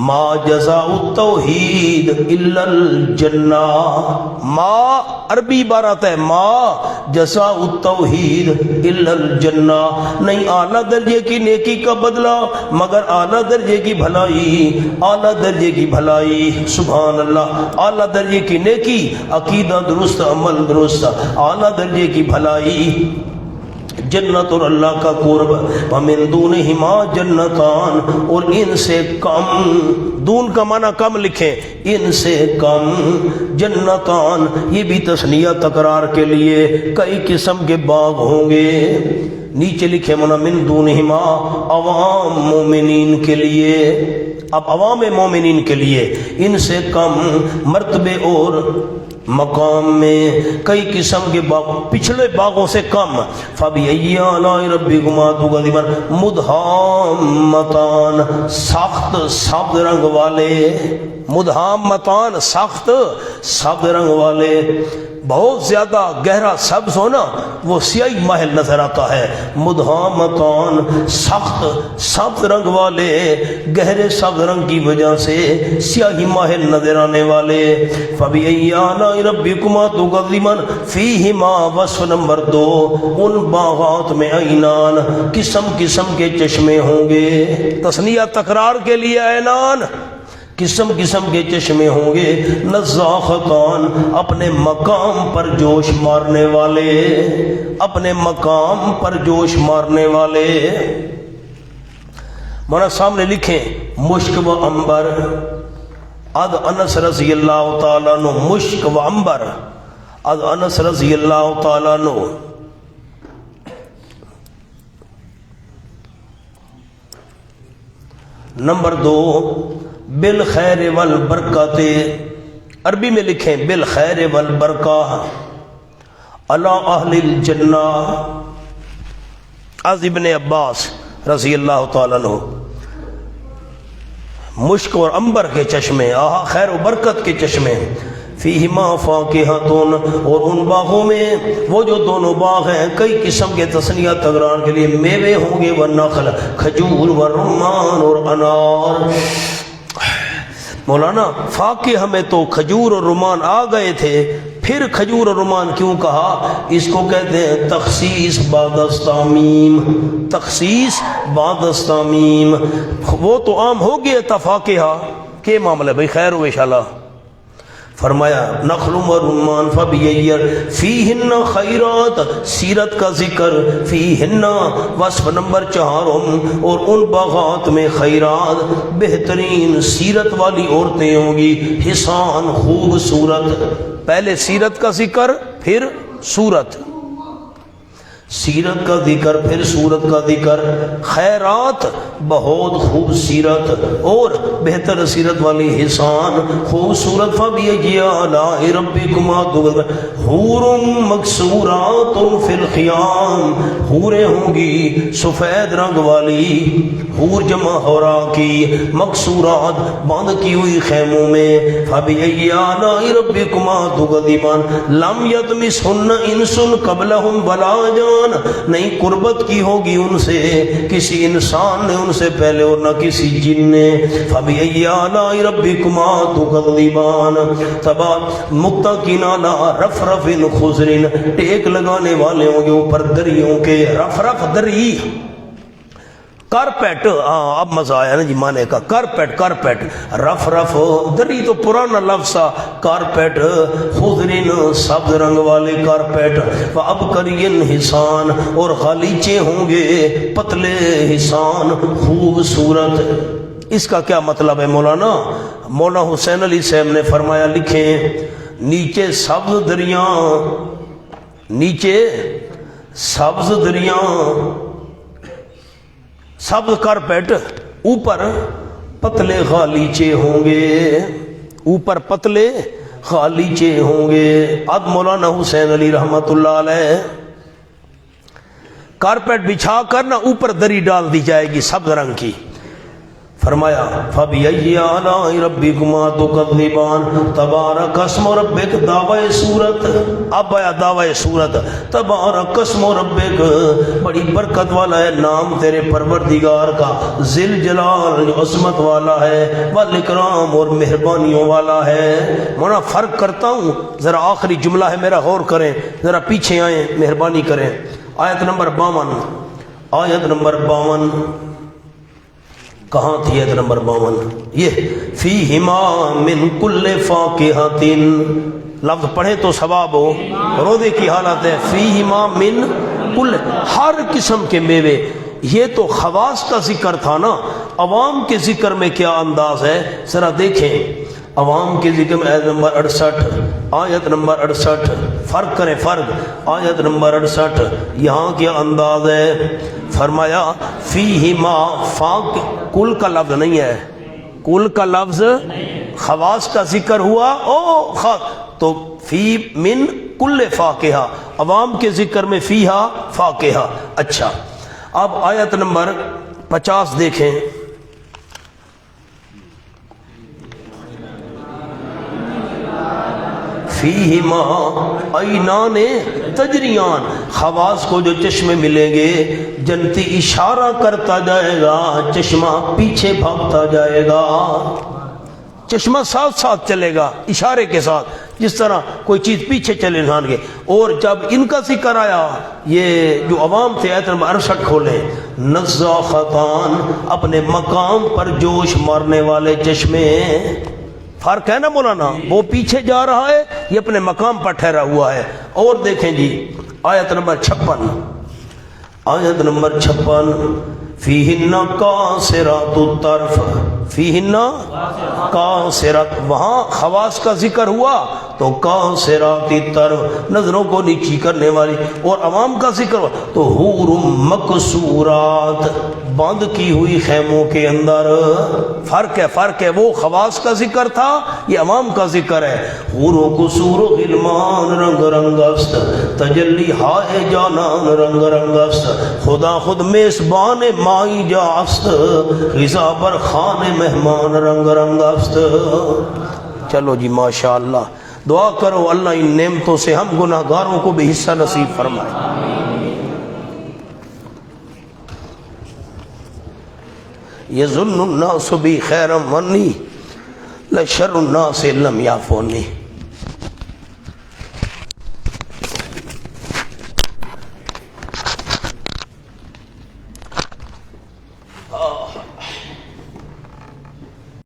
Speaker 1: ما جزاء التوحید الا الجنہ. ما عربی عبارت ہے، ما جزاء التوحید الا الجنہ، نہیں اعلیٰ درجے کی نیکی کا بدلہ مگر اعلیٰ درجے کی بھلائی. اعلیٰ درجے کی بھلائی سبحان اللہ، اعلیٰ درجے کی نیکی، عقیدہ درست، عمل درست، اعلیٰ درجے کی بھلائی جنت اور اللہ کا قرب. ومن دونہما جنتان، اور ان سے کم، دون کا معنی کم لکھیں، ان سے کم جنتان، یہ بھی تثنیہ تکرار کے لیے، کئی قسم کے باغ ہوں گے. نیچے لکھے منا من دونہما عوام مومنین کے لیے. اب عوام مومنین کے لیے ان سے کم مرتبے اور مقام میں کئی قسم کے باغ، پچھلے باغوں سے کم. فَبِأَيِّ آلَاءِ رَبِّكُمَا تُكَذِّبَانِ مُدْهَامَّتَانِ، سخت سبز رنگ والے. مدہامتان سخت سبز رنگ والے. بہت زیادہ گہرا سبز ہونا وہ سیاہی ماحل نظر آتا ہے. مدہامتان سخت سبز رنگ والے، گہرے سبز رنگ کی وجہ سے سیاہی ماحل نظر آنے والے. فَبِأَيِّ آلَاءِ رَبِّكُمَا تُكَذِّبَانِ فِيهِمَا وصف نمبر 2، ان باغات میں عینان، قسم قسم کے چشمے ہوں گے. تثنیہ تکرار کے لیے عینان، قسم قسم کے چشمے ہوں گے. نزاختان، اپنے مقام پر جوش مارنے والے، اپنے مقام پر جوش مارنے والے. مانا سامنے لکھیں مشک و عنبر. از انس رضی اللہ تعالیٰ عنہ، مشک و عنبر از انس رضی اللہ تعالیٰ عنہ. نمبر 2 بالخیر والبرکات، عربی میں لکھیں بالخیر والبرکہ علی اہل الجنہ. از ابن عباس رضی اللہ تعالیٰ عنہ. مشک اور عنبر کے چشمے، خیر و برکت کے چشمے. فیہما فاکہۃ، اور ان باغوں میں وہ جو دونوں باغ ہیں کئی قسم کے تثنیہ تکرار کے لیے میوے ہوں گے. والنخل، کھجور، والرمان، اور انار. مولانا فاقہ میں تو کھجور اور رمان آ گئے تھے، پھر کھجور اور رمان کیوں کہا؟ اس کو کہتے ہیں تخصیص بعد از تعمیم. تخصیص بعد از تعمیم. وہ تو عام ہو گیا تھا فاقہ. کیا معاملہ ہے بھائی؟ خیر ہو انشاءاللہ. فرمایا نخل و رمان فبییر فیہن خیرات، سیرت کا ذکر، فیہن وصف نمبر 4، اور ان باغات میں خیرات، بہترین سیرت والی عورتیں ہوں گی، حسان خوبصورت۔ پہلے سیرت کا ذکر پھر صورت، سیرت کا ذکر پھر صورت کا ذکر، خیرات بہت خوبصورت اور بہتر سیرت والی، حسان خوبصورت، فبأي آلاء ربكما تكذبان، حور مقصورات فی الخیام، حوریں ہوں گی سفید رنگ والی، حور جمع ہورا کی، مقصورات بند کی ہوئی خیموں میں، فبأي آلاء ربكما تكذبان، لم يطمثهن انس قبلهم ولا جان، نہیں قربت کی ہوگی ان سے کسی انسان نے ان سے پہلے اور نہ کسی جن نے، فبأي آلاء ربكما تكذبان، تبا متکئین علی رفرف خضر، ٹیک لگانے والے ہوں گے اوپر دریوں کے، رفرف دری، کارپیٹ، اب مزہ آیا نا جی مانے کا، کارپیٹ، کارپیٹ، رف رف دری تو پرانا لفظ تھا، کارپیٹ، خضرین سبز رنگ والے کارپیٹ، وابکرین حسان، اور غالیچے ہوں گے پتلے حسان خوبصورت۔ اس کا کیا مطلب ہے مولانا؟ مولانا حسین علی صاحب نے فرمایا، لکھیں نیچے سبز دریاں، نیچے سبز دریاں، سبز کارپیٹ، اوپر پتلے غالیچے ہوں گے، اوپر پتلے غالیچے ہوں گے۔ اب مولانا حسین علی رحمت اللہ علیہ کارپیٹ بچھا کر نہ اوپر دری ڈال دی جائے گی سبز رنگ کی، فرمایا فبأي آلاء ربكما تكذبان، تبارک اسم ربک، دعوی سورت، اب آیا دعوی سورت، تبارک اسم ربک، بڑی برکت والا ہے نام تیرے پروردگار کا، ذل جلال جو عظمت والا ہے، والاکرام اور مہربانیوں والا ہے۔ مونا فرق کرتا ہوں، ذرا آخری جملہ ہے میرا غور کریں، ذرا پیچھے آئیں مہربانی کریں، آیت نمبر 52، آیت نمبر 52 کہاں تھی؟ آیت نمبر 52 یہ فیہما من کل فاکہۃ، لفظ پڑھیں تو ثواب ہو، روزے کی حالت ہے، فیہما من کل، ہر قسم کے میوے۔ یہ تو خواص کا ذکر تھا نا، عوام کے ذکر میں کیا انداز ہے ذرا دیکھیں، عوام کے ذکر میں آیت نمبر 68، آیت نمبر 68، فرق کریں فرق، آیت نمبر 68 یہاں کیا انداز ہے؟ فرمایا فیہما، فاک کل کا لفظ نہیں ہے، کل کا لفظ خواص کا ذکر ہوا، او خاص تو فی من کل فاکہہ، عوام کے ذکر میں فیہا فاکہہ۔ اچھا اب آیت نمبر 50 دیکھیں، فیہما عینان تجریان، خواص کو جو چشمے ملیں گے، جنتی اشارہ کرتا جائے گا، چشمہ پیچھے بھاگتا جائے گا، چشمہ ساتھ ساتھ چلے گا اشارے کے ساتھ، جس طرح کوئی چیز پیچھے چلے انسان کے۔ اور جب ان کا ذکر آیا، یہ جو عوام تھے، آیت نمبر 68 کھولیں، نزاختان، اپنے مقام پر جوش مارنے والے چشمے، فرق ہے نا مولانا، وہ پیچھے جا رہا ہے، یہ اپنے مقام پر ٹھہرا ہوا ہے۔ اور دیکھیں جی آیت نمبر 56، آیت نمبر 56، فیہن قاصرات الطرف، فیہن قاصرات، وہاں خواص کا ذکر ہوا تو قاصرات الطرف، نظروں کو نیچی کرنے والی، اور عوام کا ذکر ہوا تو حور مقصورات، بند کی ہوئی خیموں کے اندر۔ فرق ہے، فرق ہے، وہ خواص کا ذکر تھا، یہ عوام کا ذکر ہے۔ حور و قصور و غلمان رنگ رنگ است، تجلی ہائے جانان رنگ رنگ است، خدا خود میزبان مائی جا است، غذا بر خان مہمان رنگ رنگ است۔ چلو جی ماشاءاللہ، دعا کرو اللہ ان نعمتوں سے ہم گناہ گاروں کو بھی حصہ نصیب فرمائے۔ یظن الناس بی خیرا منی لشر الناس لم یعفونی۔